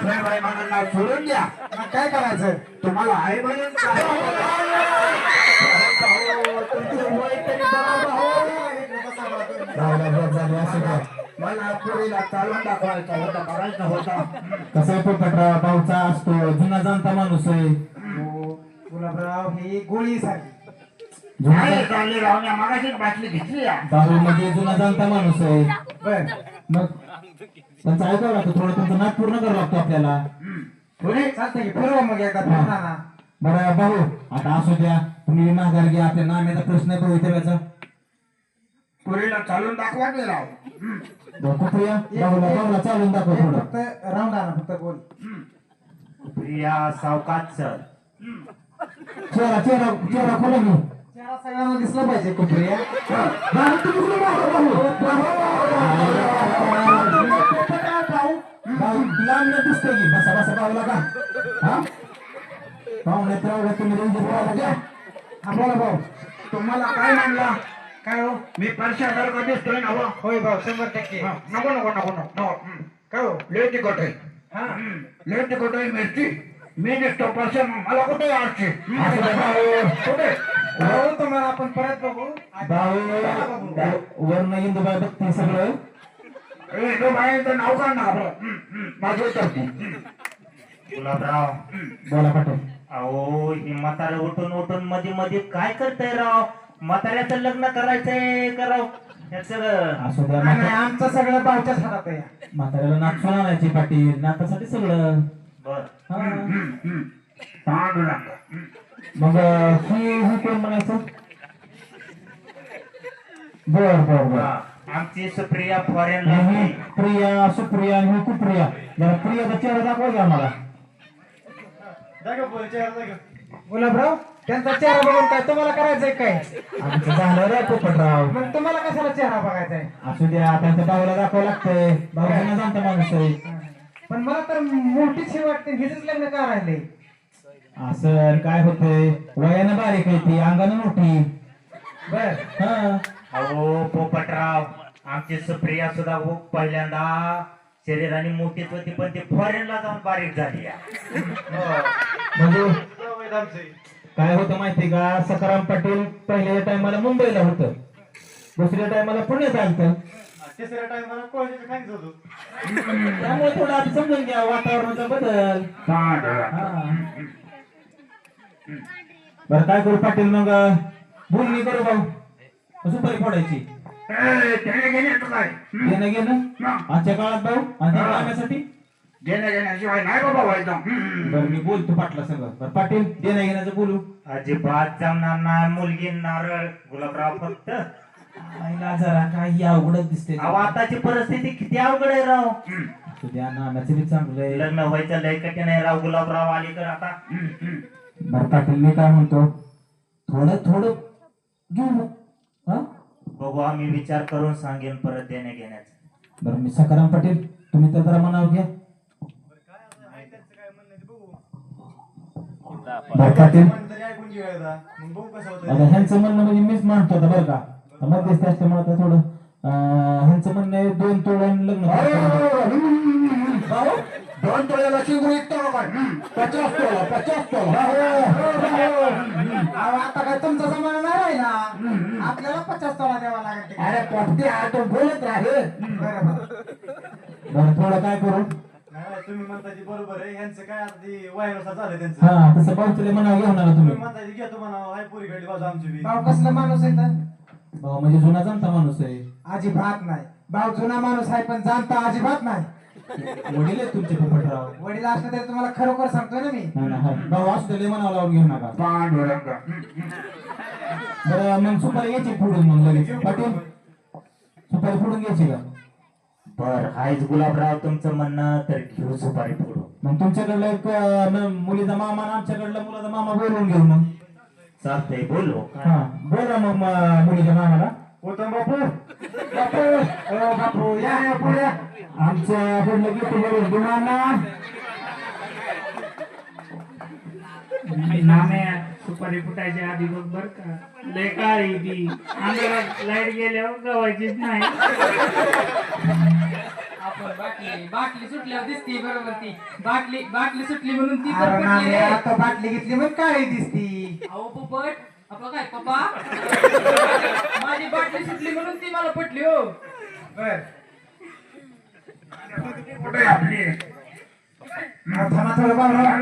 बाई म्हणून सोडून द्या मग काय करायचं? तुम्हाला आहे म्हणून काय भाऊ, तुमचं वय तरी बघा भाऊ. झाले असं काय मला पुरीला चालून दाखवायचा होता करायचा होता कसं आहे पोपटरा भाऊचा असतो जुना जाणता माणूस आहे हो, गुलाबराव ही गोळी सारखी. काय चालले राहण्या मागाशीच बाटली घेतली या दारू म्हणजे जुना जाणता माणूस आहे बर मग त्यांचं ऐकावं लागतं थोडं तुमचं नाद पूर्ण करावं लागतो आपल्याला पुरी चालतंय की फिरवा मग एकदा फिरताना. बरं भाऊ आता असू द्या तुम्ही माघार घ्या आपल्या नाम्याचा प्रश्न आहे भवितव्याचा पुरीला चालून दाखवा की राव कुप्रिया भाऊला चालून दाखव थोडं फक्त राऊंड आणा फक्त बोल. प्रिया सावकाश सर. चेहरा चेहरा चेहरा खोला घेऊ चेहरा सगळ्यांना दिसला पाहिजे कुपऱ्या. लांब दिसतोय की बसा बसा भाऊला का हा पाहुणे तर तुम्ही घ्या हा बोला भाऊ. तुम्हाला काय म्हणला काय हो? मी परशासारखा दिसतोय ना हो? होय भाऊ 100%. हा, नको नको नको नको काय हो? लय तिखट आहे हा लय तिखट आहे मिरची मी दिसतो परशा मला कुठे आरची कुठे भाऊ तुम्हाला आपण परत बघू. भाऊ वर्ण इंदुबाई बघते सगळं ए, तो बायांचं नाव काढ ना आपलं माझं तर गुलाबराव बोला पाठव अहो ही म्हातारे उठून उठून मध्ये मध्ये काय करताय राव? म्हाताऱ्याचं लग्न करायचंय कराव सगळं असू द्या नाही, आमचं सगळं भाऊच्याच हातात आहे. म्हाताऱ्याला नाचून आणायची पाटील नातासाठी सगळं बर हा. पांडुरंग मग ही कोण म्हणायचं बर बर बर आमची सुप्रिया फॉरेन ही प्रिया सुप्रिया आणि ही कुप्रिया जरा प्रियाचा चेहरा दाखवा घ्या मला गुलाबराव त्यांचा चेहरा बघून काय तुम्हाला करायचंय काय? आमचं झालं रे पोपटराव मग तुम्हाला कशाला चेहरा बघायचा आहे? असू द्या त्यांच्या भावाला दाखवावं लागतंय भाऊजींना जाणता माणूस आहे पण मला तर मोठीच हे वाटते हिच लग्न का राहिले? असं काय होतंय वयानं बारीक आहे ती अंगानं मोठी बर हा अहो पोपटराव आमची सुप्रिया सुद्धा पहिल्यांदा शरीराने मोठीच होती पण ती फॉरेनला जाऊन बारीक झाली आहे. म्हणजे काय होतं माहिती का सकाराम पाटील पहिल्या टायमाला मुंबईला होतं दुसऱ्या टायमाला पुण्यात आलतं तिसऱ्या टाइमाला कॉलेज खायचं होतो. त्यामुळे थोडं आधी समजून घ्या वातावरणाचा बदल पांडुरंग हा. बरं काय करू पाटील मग बोलणी करू भाऊ सुपारी फोडायची त्याने घेण्याचं काय घेणं घेणं आजच्या काळात भाऊ आणि त्या कामासाठी घेण्या घेण्याशिवाय नाही बाबा व्हायचं बरं मी बोलतो पाटला सगळं बरं पाटील देणं घेण्याचं बोलू अजिबात जमणार नाही मुलगी नारळ गुलाबराव फक्त आईला जरा काही अवघडच दिसते अहो आताची परिस्थिती किती अवघड आहे राव तुझ्या नानाचं बी चांगलं आहे लग्न व्हायचं लय कठीण आहे राव गुलाबराव अलीकडे आता बरं पाटील मी काय म्हणतो थोडं थोडं घेऊ मग. हा बघू आम्ही विचार करून सांगेन परत देण्या घेण्याचं. बरं मी सकाराम पाटील तुम्ही तर जरा मनावर घ्या बरं पाटील आता ह्यांचं म्हणणं म्हणजे मीच म्हणतो आता बरं का मध्यस्थी असल्यामुळे आता थोडं ह्यांचं म्हणणं आहे 2 तोळे आणि लग्न भाऊ 2 तोळ्याला शिंगू विकतो काय 50 तोळा 50 तोळा अहो, आता काय तुमचा जमाना नाही राहिला आपल्याला 50 तोळा द्यावा लागेल ते. अरे पोपटी हा तो बोलत राहे बरं बरं थोडं काय करू तुम्ही म्हणता ते बरोबर आहे यांचं काय आता ते वायरसा झालं त्यांचं हा तसं पावसाले मनावर घेऊन आला तुम्ही तुम्ही म्हणता ते घेतो म्हणा हाय पोरी घडली बाजू आमची बी भाऊ कसला माणूस आहे तर? भाऊ म्हणजे जुना जमता माणूस आहे अजिबात नाही. भाऊ जुना माणूस आहे पण जाणता अजिबात नाही. वडील आहेत तुमचे पोपटराव वडील असलं तरी तुम्हाला खरोखर सांगतोय ना मी. नाही ना हाय. भाऊ असू त्याला मनावर लावून घेऊ नका पांडुरंग बरं मग सुपारी घ्यायची फोडून मग लगेच पाटील सुपारी फोडून घ्यायची का बर हायच गुलाबराव तुमचं म्हणणं तर घेऊ सुपारी फोडू. मग तुमच्याकडलं एक मुलीचा मामा आणि आमच्याकडला मुलाचा मामा बोलवून घेऊ मग चालतंय बोलू हा बोला मग मुलीच्या मामाला होतं बापू ओ बापू या पुढे. आमच्याकडलं गिफ्ट बोलून घेऊ मामा नाम्या सुपारी फुटायच्या आधी बघ बर का लय काळी ती अंधारात लाईट गेल्यावर गवायचीच नाही. आपण बाटली सुटल्यावर दिसती बरोबर ती बाटली सुटली म्हणून ती तर अरे पडली नामे, रे. आता बाटली घेतली मग काळी दिसती. अहो पोपट आपलं काय पप्पा माझी बाटली सुटली म्हणून ती मला पटली हो. बर कुठे आपली थांबा थोडं बाबा.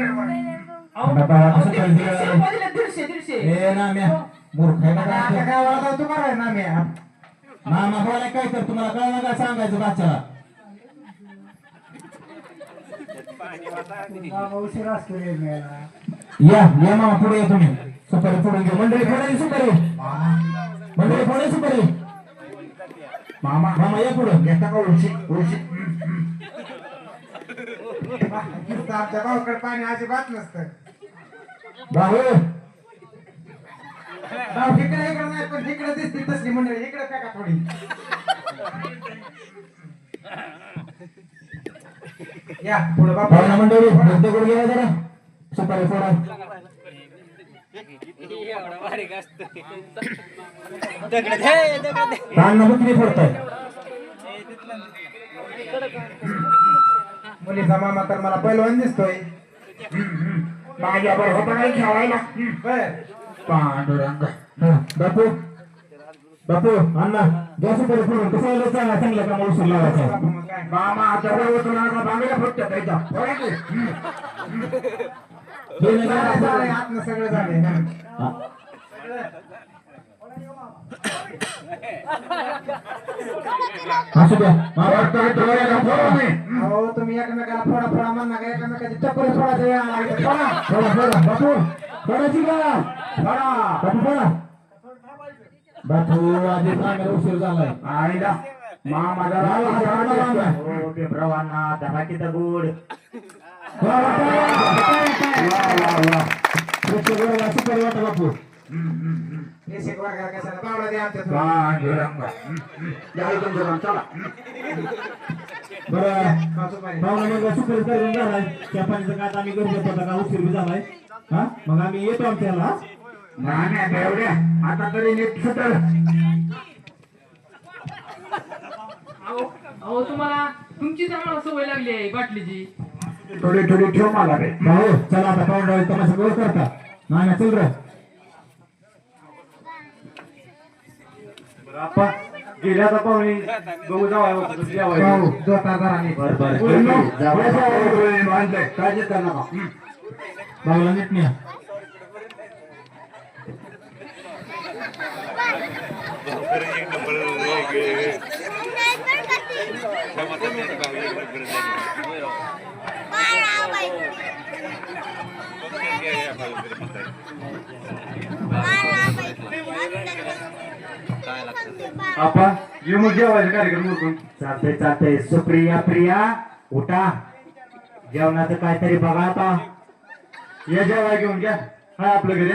अहो, बाबा, असं अहो, काही 150 रुपये दिले, 150 ए नाम्या मूर्ख आहे का आता काय? काय वाळा तू कराय ना मी. मामा बोला काय तर तुम्हाला कळलं काय सांगायचं बाच्याला बाबा उशीर असतो रे मेला. या मामा पुढे या तुम्ही सुपारी फोडून घेऊ मंडळी फोडायची सुपारी मंडळी फोडायची सुपारी मामा मामा या पुढे घेता का उलशी उलशी आमच्या भाऊकडे पाणी अजिबात नसतं. भाऊ भाऊ इकडे नाही पण इकडे दिसते तसली मंडळी इकडे काय का थोडी. या पुढे बाबा. भावना मंडळी दगड घ्या जरा सुपारी फोडा ताण बुकली फोडताय मुलीचा मामा तर मला पहिलवान दिसतोय. माझ्यावर होता नाही खेळायला बर पांडुरंग बापू बापू अण्णा घ्या सुपारी फोडून कसं आलं सांगा चांगलं काम उचल लावायचं बाबा मग काय. मामा आता होतो ना बांगड्या फुटतात त्याच्या बघा की हे नाही झालंय, का? झालंय, आतनं सगळं झालंय. हा. असू द्या वाटतं डोळ्याला फोडा नाही. हो तुम्ही एकमेकाला फोडा फोडा म्हणा का एकमेकाची टप्पल फोडायचं या लागलं. फोडा. फोडा फोडा बापू फोडायची का फोडा बापू फोडा बापू आधी सांगायला उशीर झालाय. आईला मामाला हो पेपरावांना दहा की दगड वा वा सुपर वाटा बापू. हे शिकवा का कशाला बावळा द्या आमच्या थोडं. चला बरं कासुबाई. पाहुणा मग सुपर करून झालाय. त्या पाण्याचं काय आता आम्ही गरजेचं होता का उशीर बी झालाय. हा मग आम्ही येतो आमच्याला. नाही आता एवढ्या आता तरी नीट सुटर. अहो तुम्हाला तुमचीच आम्हाला सवय लागली आहे बाटलीची. थोडी थोडी ठेव मला रे. भाऊ चला आता पाहुणा तमाशा गोळ करता. नाही ना चल रे. आपण गेल्या आता पाहुणे बघू जावाय हो, जोरदार दराने. बांधलंय काळजी कर नका. भाऊला नीट न्या. आपण ये मग जेवायचा कार्यक्रम उरकून. चालतंय चालतंय. सुप्रिया प्रिया उठा जेवणाचं काहीतरी बघा आता. या जेवाय घेऊन घ्या. हाय आपलं घरी.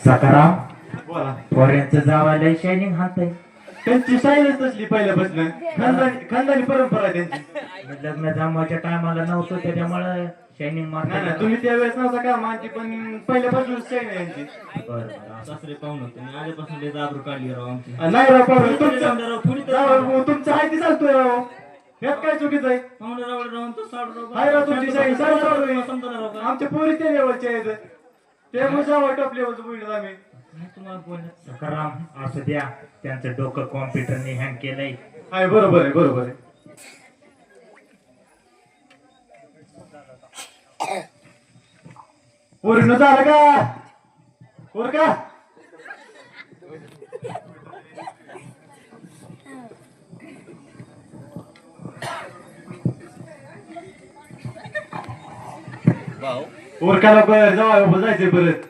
सकाराम बोला. पोऱ्यांचं जावायला शायनिंग हातय. त्यांची सायलेन्स असली पहिल्यापासून. खानदानी परंपरा आहे त्यांची. लग्न जमवायच्या टायमाला नव्हतं त्याच्यामुळे शायनिंग नाही मारत. नाही तुम्ही त्यावेळेस नव्हता का मानची पण पहिल्यापासून शाईन आहे यांची. सासरे पाहुणं तुम्ही आल्यापासून लय जाबरू काढली राव आमची. नाही राव पाहुणे पाहुणे तुमचं आहे ते चालतोय राव. ह्यात काय चुकीचं आहे. रावळ राहून तो साडू हाय राव तुमची शाईन साडू चालू आहे. समजा राव का आमच्या पोरी त्या लेवलचे आहेत. ते मग जावं टॉप लेवलचं बोलत आम्ही. तुम्हाला बोलण्यात सकाराम असू द्या. त्यांचं डोकं कॉम्प्युटरने हँग केलंय. हाय बरोबर आहे बरोबर आहे. पोरीनं झालं का पोर का. ओरकाला जावं जायचंय परत.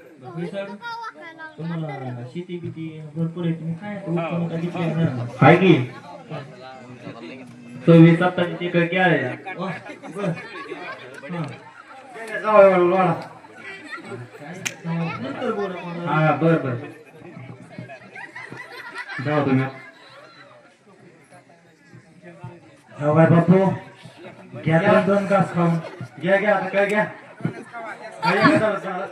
तुम्हाला शेती बिती भरपूर आहे. तुम्ही काय उत्पन्न कधी घेणार? हाय की 26-27 एकर घ्यायला. जावं वाडा. नंतर बोला कोणाला. हा बर बर जाऊ तुम्ही. हवाय बापू घ्या दोन घास खाऊन. घ्या घ्या आता काय घ्या. काय घ्या, चला, चला.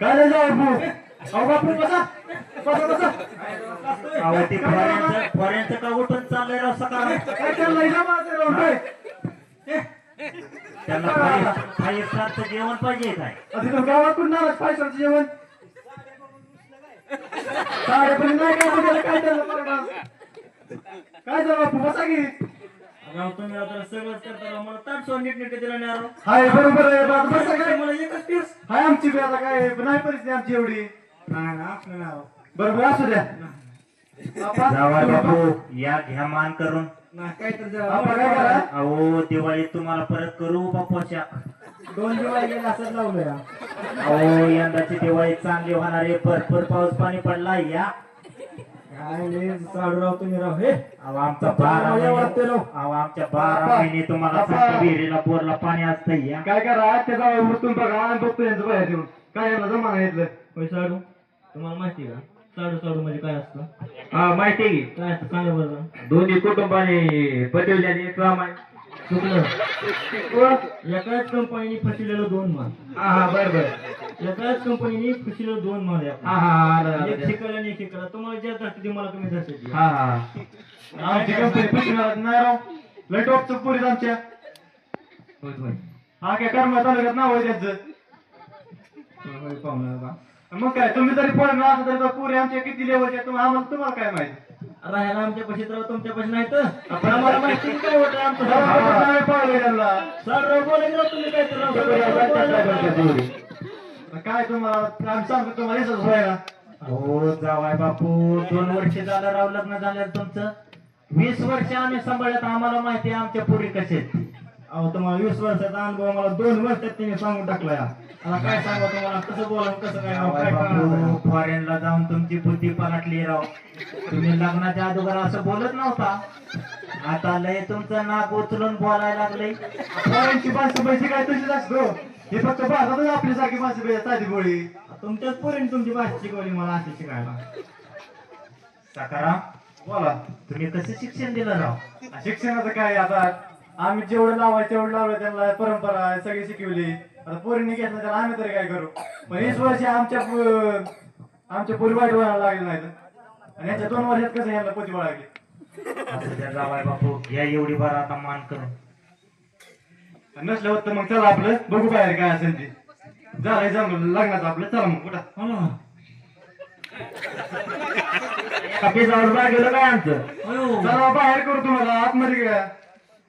काय नाही जाऊ बापू. अहो बापू बसा बसा बसा. अहो ते पोऱ्यांचं का उठून चाललंय राव सकाळ. काय चाललंय ना माझं राव काय. त्यांना 5 स्टारचं जेवण पाहिजे काय. आता तिथं गावात कुठं नाराज पायसाचं जेवण. साडेपर्यंत नाही काय बघायला काय झालं मला. काय झालं बापू बसा की. राव तुम्ही आता सगळंच करता राव. मला ताट सोड नीट दिला नाही राव. हाय बरोबर आहे आता बसा काय. मला एकच पीस. हाय आमची बी आता काय नाही परिस्थिती आमची एवढी. नाही ना आपलं नाव. बरोबर असू द्या. जावाय बापू या घ्या मान करून. काय तर आपण काय करा. अहो दिवाळीत तुम्हाला परत करू बापूच्या. 2 दिवस गेले असंच लावलंय. अहो यंदाची दिवाळी चांगली होणार आहे. भरपूर पाऊस पाणी पडला या. काय लय साडू राव तुम्ही राव. हे अहो आमचा 12 वाटते राव. अहो आमच्या 12 महिने तुम्हाला सांगतो विहिरीला बोरला पाणी असतं या. काय करा त्याचा उठून बघा आणि बघतो यांचं बाहेर येऊन काय याला जमा घेतलं. होय साडू तुम्हाला माहिती का साडू म्हणजे काय असतं? हा माहिती आहे की. काय असतं सांगा बरं. दोन्ही कुटुंबाने पटवल्याने एक काम आहे. चुकलं. एकाच कंपनीने फसलेलं 2 माल. हा बर बर. एकाच कंपनीने फसलेलं 2 माल आहे. हा हा एक ठिकाणी आणि एक ठिकाणी. तुम्हाला ज्या धरती मला तुम्ही धरती. हा हा आमची कंपनी पुष्कळ नाही राव. लय टॉपचं पुरीत आमच्या. हा काय कर्म तालुक्यात नाव आहे त्यांचं. होय पाहुणा बा. मग काय तुम्ही जरी पडणार असं तरी पुरे आमच्या किती लेवलच्या तुम्हाला तुम्हाला काय माहिती राहायला आमच्या पैसे तर तुमच्या पैसे नाही तर आपण आम्हाला माहिती नाही काय होतं आमचं सर बोलायचं तुम्ही काय तर काय तुम्हाला आम्ही सांगतो तुम्हाला हेच व्हायला हो जावाय बापू 2 वर्ष झालं राव लग्न झालं तुमचं 20 वर्ष आम्ही सांभाळत आम्हाला माहिती आहे आमच्या पुरी कसे आहेत. अहो तुम्हाला 20 वर्षाचा अनुभव मला 2 वर्षात तिने सांगून टाकला आता काय सांगा तुम्हाला कसं बोला कसं काय जावाय काय बापू कळणार? फॉरेनला जाऊन तुमची बुद्धी पलटली राव तुम्ही लग्नाच्या अगोदर असं बोलत नव्हता आता लय तुमचं नाक उचलून बोलायला लागले पोरांची माणसं पैसे काय तशीच असतो हे फक्त भारतातच आपल्यासारखी माणसं पाहिजे साधी गोळी तुमच्याच पोरीने तुमची भाषा शिकवली मला अशी शिकायला सकाराम बोला तुम्ही कसं शिक्षण दिलं राव शिक्षणाचं काय आता आम्ही जेवढं लावायचं तेवढं लावलं त्यांना परंपरा आहे, सगळी शिकवली आता पोरीने घेतलं त्याला आम्ही तरी काय करू पण 20 वर्ष आमच्या पोरी वाईट व्हायला लागले नाहीत आणि याच्या 2 वर्षात कसं ह्याला पोती लागली असं त्या जावाय बापू घ्या एवढी बार आता मान करून नसलं होतं मग चला आपलं बघू बाहेर काय असेल ते झालंय जमलं लग्नाचं आपलं चला मग कुठं कपीजावर बागेलं काय आमचं चला बाहेर करू तुम्हाला आतमध्ये घ्या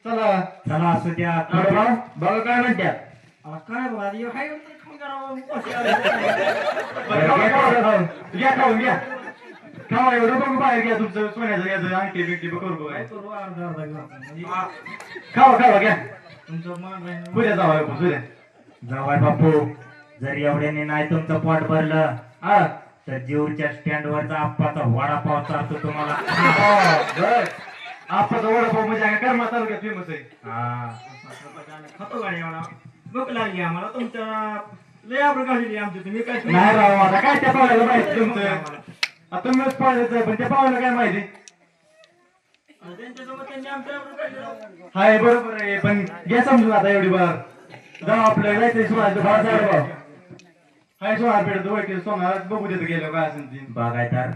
चला चला असू द्या बघा काय म्हणत्यात काय बघा घ्या खाऊन घ्या खावा एवढं बघू बाहेर घ्या तुमचं सोन्याचं घ्यायचं अंगठी बिंगठी करू बघा खावा खावा घ्या पुढे जावा पुढे जावाय बापू जर एवढ्याने नाही तुमचं पोट भरलं हा तर जीवच्या स्टँड वरचा आप्पाचा वडापाव चालतो तुम्हाला आपण वडापाव म्हणजे काय कर्मा तालुक्यात फेमस आहे खातो गाडी भूक लागली आम्हाला तुमच्या लय आपण काढली आमची तुम्ही काय नाही राव आता काय त्या पाहुण्याला माहिती तुमचं आता तुम्हीच पाहिजे पण त्या पाहुण्याला काय माहिती त्यांच्यासोबत त्यांनी आमच्या हाय बरोबर आहे पण घ्या समजून आता एवढी बार जाऊ आपलं जायचंय सोळा हाय सोळा पेड ओळखी सोना बघू देत गेलो काय असेल ती बागायदार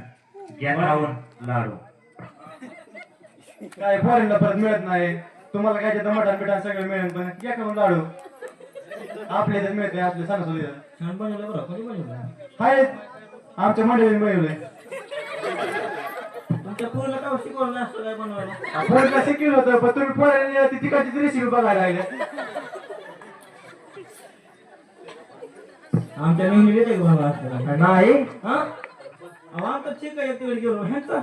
घ्या लावून लाडू काय फॉरेनला परत मिळत नाही तुम्हाला काय तिथं मटण बिटण सगळं मिळेल पण घ्या करून लाडू आपल्या इथं मिळते आपल्या सणासुदीला छान बनवलं बरं कोणी बनवलं हाय आमच्या मंडळीने मिळवलंय तुमच्या पोरीला काय शिकवलं असतं काय बनवायला फोनला शिकवलं होतं पण तुम्ही फॉरेन ती तिकडची रेसिपी बघायला लागल्या आमच्या नेहमी येते बनवायला असतं नाही हा आमचं ठीक आहे तेवढी गेलो ह्यांचं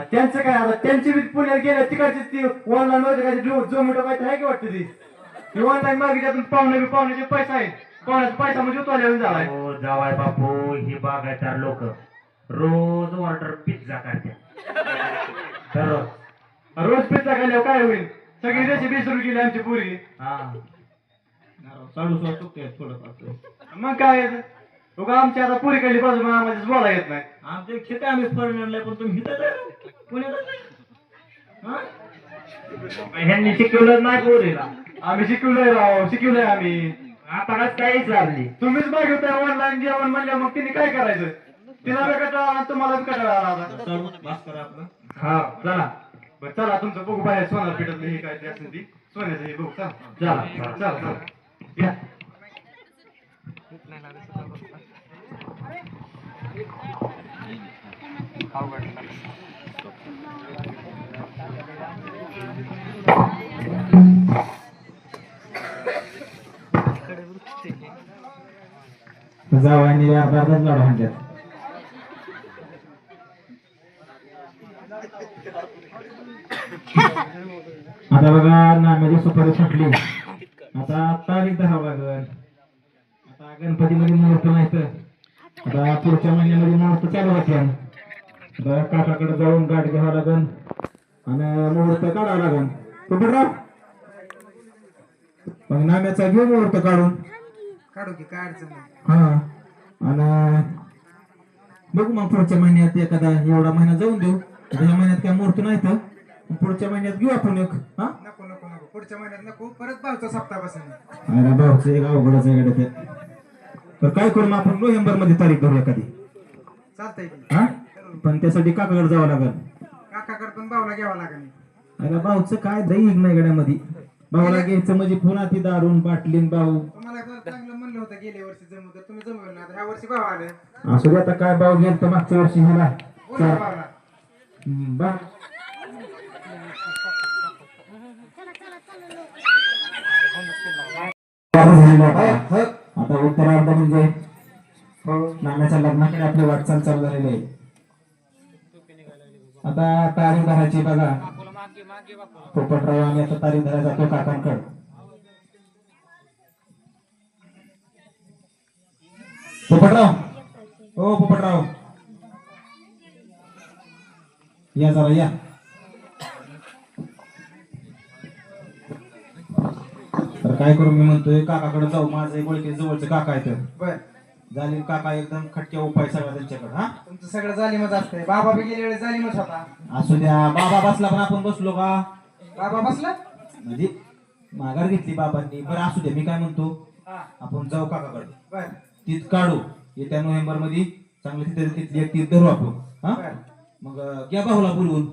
त्यांचं काय आता त्यांची बी पुण्यात गेल्या तिकडची ती ऑनलाईन मध्ये काय झोमॅटो काय आहे की वाटतं ती ऑनलाईन मागितल्यातून पाहुण्याचे पैसा आहे पाहुण्याचा पैसा म्हणजे उतरल्यावर झालाय हो जावाय बापू ही बागायदार लोक रोज ऑर्डर पिझ्झा करतात दररोज रोज पिझ्झा खाल्ल्यावर काय होईल सगळी रेसिपी सुरू केली आमची पुरी हा साडू सोळा चुकते थोडं मग काय उगा आमची आता पुरी खाल्ली पाहिजे मग आम्हाला बोला येत नाही आमच्या ठिकाण आम्ही फॉरेनरला पण तुम्ही हिथं पुण्यात ह्यांनी शिकवलं नाही पोरीला आम्ही शिकवलंय राव शिकवलंय आम्ही आता काही चालली तुम्हीच मागवताय ऑनलाईन जेवण म्हणलं मग तिने काय करायचं तिला बी कंटाळा आला तुम्हाला बी कंटाळा आला आता बस करा आपलं हा चला बरं चला तुमचं बघू बाहेर सोनार पेठातलं हे काय ते असेल ती सोन्याचं हे बघू चला चला चला चला या जावानी अर्धा अर्धाच लाडू हाणतात आता बघा नाम्याची सुपारी सुटली आता तारीख धरावं लागल आता गणपतीमध्ये मुहूर्त नाही तर आता पुढच्या महिन्यामध्ये मुहूर्त चालू होते आता काकाकडे जाऊन गाठ घ्यावं लागन आणि मुहूर्त काढावं लागन कुठं मग नाम्याचा घेऊ मुहूर्त काढून काढू की काय अडचण नाही हा आणि बघू मग पुढच्या महिन्यात एखादा एवढा महिना जाऊन देऊ आता ह्या महिन्यात काय मुहूर्त नाही तर मग पुढच्या महिन्यात घेऊ आपण एक हा नको नको नको पुढच्या महिन्यात नको परत भावचा सप्ताह बसून अरे भाऊचं एक अवघडच आहे गड्या ते तर काय करू मग आपण नोव्हेंबर मध्ये तारीख धरू एखादी चालतंय की हा पण त्यासाठी काकाकडे जावं लागेल काकाकडे पण भावला घ्यावा लागेल अरे भाऊचं काय दैहिक नाही गड्यामध्ये भाऊला घ्यायचं म्हणजे पुन्हा ती दारून बाटलीन भाऊ तुम्हाला चांगलं म्हणलं होतं गेल्या वर्षी जमवलं तुम्ही जमवलं नाही. आता ह्या वर्षी भाव आलं. असू दे आता काय भाव गेल तर मागच्या वर्षी ह्याला पुन्हा भावला. बा आता उत्तरार्ध म्हणजे नाण्याच्या लग्नाकडे आपली वाटचाल चालू झालेली आहे. आता तारीख धरायची बघा. पोपटराव आणि आता तारीख धरायला जातो काकांकड. पोपटराव ओ पोपटराव या जरा या. तर काय करू मी म्हणतोय काकाकडे जाऊ. माझं एक ओळखी जवळचे काका आहेत. बर झाले काका एकदम खटक्या उपाय सगळा त्यांच्याकडे. हा तुमचं सगळं जालिमच असतंय. बाबा बी गेल्या वेळेस जालिमच होता. असू द्या. बाबा बसला पण आपण बसलो का? बाबा बसला. म्हणजे माघार घेतली बाबांनी. बरं असू द्या. मी काय म्हणतो हा आपण जाऊ काकाकडे. बर तीच काढू. येत्या नोव्हेंबर मध्ये चांगली तिथली एक तीच धरू आपण. हा बर मग घ्या भाऊला बोलवून.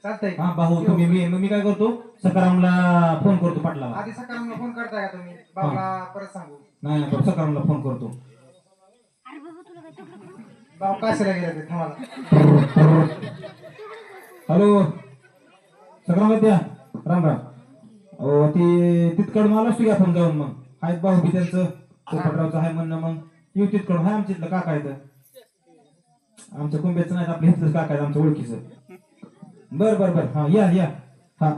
चालतंय. हा भाऊ तुम्ही मी काय करतो सकारामला फोन करतो पाटलाला. आधी सकाळला फोन करताय का तुम्ही? बाबाला परत सांगू. नाही नाही सकारामला फोन करतो. भाऊ काशीला गेला ते तुम्हाला. हॅलो सकाराम द्या. राम राम. अहो ते तिथकडून मला असतो आपण जाऊन. मग आहेत भाऊ बी त्यांचं पोपटरावचं आहे म्हणणं. मग येऊ तिथकडून. हाय आमच्या इथलं काका आहेत. आमच्या कुंब्याचं नाही आपल्या इथलंच काका आहेत आमच्या ओळखीचं. बर बर बर हा या या. हा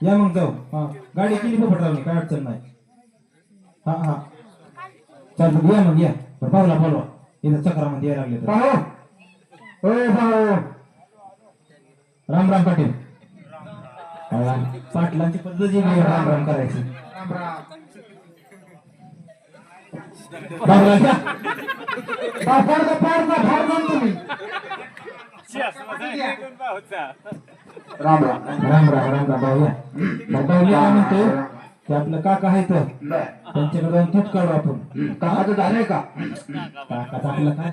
या मग जाऊ. हा गाडी केली पोपटरावने काय अडचण नाही. हा हा चालतं या मग या. बरं भाऊला बोलवा. इथं चक्रामध्ये यायला लागले तर. भाऊ ओ भाऊ राम राम पाटील. पाटलांची पद्धत जी राम राम करायची. राम राम. तुम्ही राम राम. राम राम राम राम भाऊ या. भाऊ मी काय म्हणतो की आपलं काका आहे तर त्यांच्याकडे जाऊन तूच काढू आपण. काकाचं झालंय का? काकाचं आपलं काय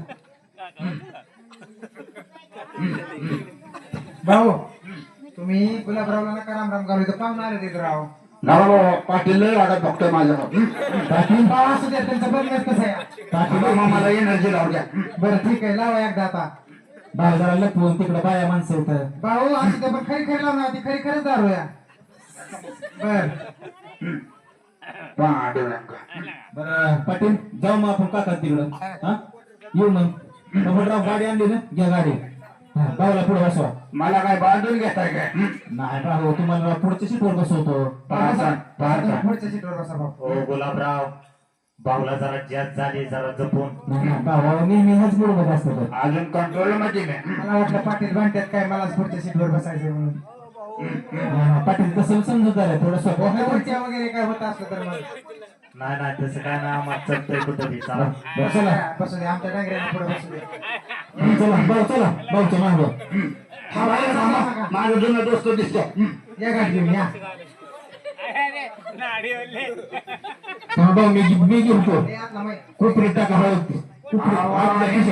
भाऊ तुम्ही गुलाबरावला नका राम राम घालू. इथं पाहुणे आले तिथं राव. राव पाटील लय वाटत बघतोय माझं. पाटील भाऊ असू द्या. त्यांचं बघण्यात कसं आहे. पाटील मला एनर्जी लावू द्या. बरं ठीक आहे. लावा एकदा आता. बाजाराला लपवून तिकडे बाया माणसं येतं. भाऊ असू द्या. पण खरी खरी लावणार. ती खरी खरीच दारूया. बर पांडुरंग. बरं पाटील जाऊ मग आपण काका तिकडं. हा येऊ मग. पोपटराव गाडी आणली ना घ्या गाडी. हा भाऊला पुढे बसवा. मला काय बांधून घेताय काय? नाही भाऊ तुम्हाला पुढच्या सीटवर बसवतो. पुढच्या सीटवर बसा भाऊ. हो गुलाबराव भाऊला जरा जास्त झाली जरा जपून. नाही नाही भाऊ नेहमी हाच बरोबर असतो. अजून कंट्रोल मध्ये नाही. मला वाटलं पाटील बांधतात काय. मला पुढच्या सीटवर बसायचं म्हणून. पाटील तसं समजूतदार आहे थोडस. खुर्च्या वगैरे काय होत असलं तर मग नाही नाही तसं काय नाही आम्हाला चलतंय कुठं बी चला. चला बसू दे. आमच्या डांगऱ्याला पुढे बसू दे. चला भाऊ चला भाऊच्या मागं. माझं जुनं दोस्त दिसतो. या गाडी घेऊन या. भाऊ मी घेतो. हे आतला माहित. कोपरी टाका भाऊ.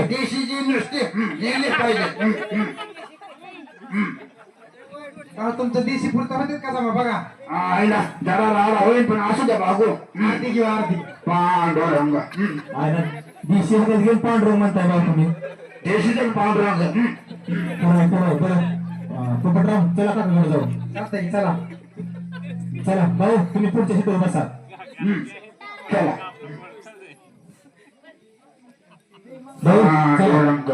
देशी जी नुसते गेले पाहिजे. भाऊ तुमचं देशी पुरतं होते का जमा बघा. आईला जरा राडा होईल पण असू द्या भागो. अर्धी किंवा अर्धी. पांडुरंग. दिवशी घेऊन पांढरू म्हणताय भाऊ तुम्ही. देशीचं पांडुरंग. पोपटराव चला काकाकडे जाऊ. चालतंय चला. चला भाऊ तुम्ही पुढच्या सीटवर बसा. चला. भाऊ चला. पांडुरंग.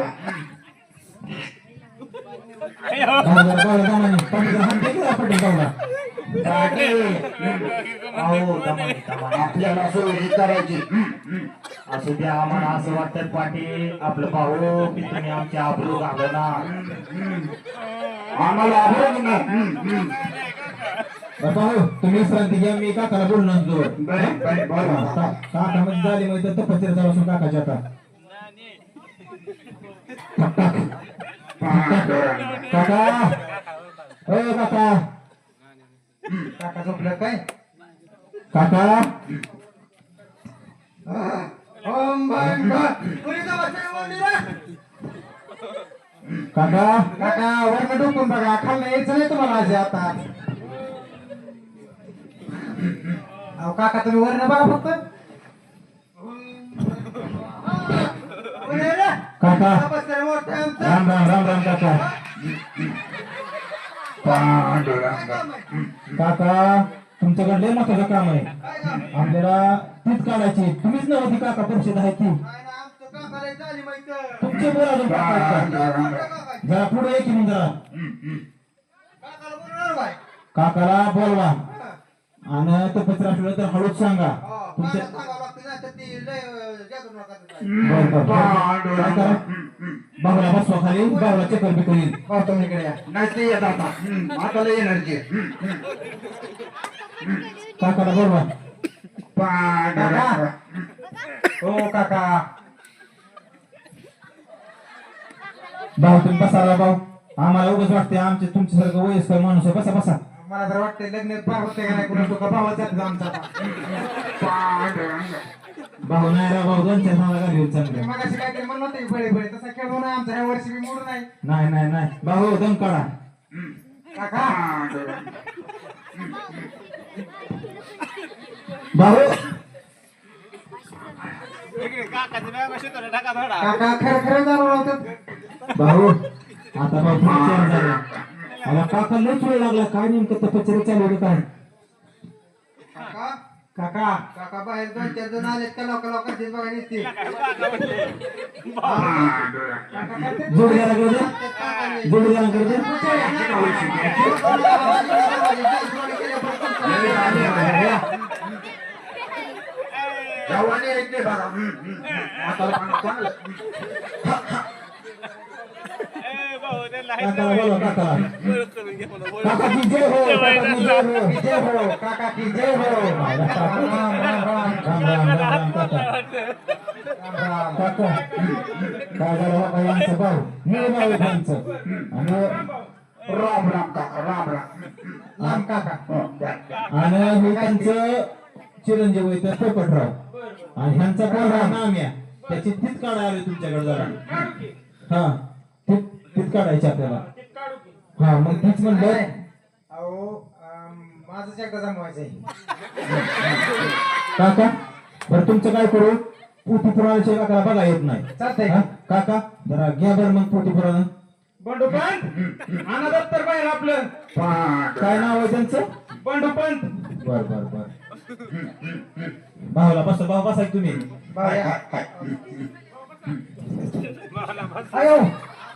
आपल्याला सोयी करायची. असू द्या आम्हाला असं वाटतं पाटील आपलं भाऊ की तुम्ही आमच्या आबरू घालना. आम्हाला आवडत नाही. भाऊ तुम्ही विश्रांती घ्या. मी काकाला बोललो नसतो. बरं. काका मध्ये झाली माहिती तपस्या जाऊ काकाच्या आता. काका ओ काका. काका झोपलं काय. काका ओम काका काका वरनं डोकून बघा. खाल्लं यायचं नाही तुम्हाला आज आता. अहो काका तुम्ही वरनं बघा फक्त. काका बाबासाहेब मोठे आमचं. राम राम राम राम काका पांडुरंग काका तुमच्याकडे लय महत्वाचं काम आहे काय काम? आपल्याला तीच काढायची तुम्हीच नव्हती काका परिषद आहे ती काय ना, आमचं काकाला झाली माहिती. तुमचे बोला अजून काका आहेत का? पांडुरंग जरा पुढे ये की मग जरा काकाला बोलणार बाय. काकाला बोलवा आणि तो पत्र असलं तर हळूच सांगा हो, तुमच्या कानात सांगावं लागतं, नाहीतर ती लय जादू नका करता. बरं, बरं. काय करा? बाहुला बसवा खाली बाहुला चक्कर बी करील हो, तुम्ही इकडे या. नाही ते येत आता आता लय एनर्जी काकाला बोलवा पांडुरंग हो काका. भाऊ तुम्ही बसायला भाऊ आम्हाला उगाच वाटते आमचे तुमच्यासारखं वयस्कर माणूस आहे बसा बसा मला तर वाटतंय लग्न पार होते का नाही, कुणा तुका भावाच जात आमचा आता. पांडुरंग भाऊ नाही राव भाऊ दोन चार सांगा घालू चांगले मगाशी काहीतरी म्हणलं होतं की बळे बळे, तसा खेळ होणार आमचा ह्या वर्षी बी मूड नाही. नाही नाही नाही भाऊ दम काढा काका पांडुरंग भाऊ काका खरं खरं जाणवलं होतं. भाऊ आता भाऊ थोडं चेंज झालं मला काका लयच वेळ लागला काय नेमकं तपश्चर्या चालू होतं काय काका काका काका बाहेर 2-4 जण आलेत का लोक बघा निघते. पांडुरंग जोडीदारा करते जोडीदारा करते जवानी ऐकते बघा आता चांगलं काकाला बोलवा काकाला काका की जय हो काका की जय हो जय हो काका की जय हो. राम राम राम राम काका काका काय झालं बाबा यांचं भाऊ मी भाऊ आहे त्यांचं आणि राम राम काका राम राम लांब काका. आणि हे त्यांचं चिरंजीव आहे तर पोपटराव आणि ह्यांचा पोरगा नाम्या त्याची तीच काढा आली तुमच्याकडे जरा हा तीच काढायची आपल्याला हा मग तीच म्हणलं अहो माझंच एकदा जमवायचंय. काका बरं तुमचं काय करू पोटी पुराणाच्या काकाला बघा येत नाही चालतंय हा? काका जरा घ्या बरं मग पोटी पुराण बंडू पंत आणा दप्तर बाहेर आपलं. काय नाव आहे त्यांचं बंडू पंत. बर बर बर भाऊला बसा भाऊ बसा तुम्ही बाया. अयो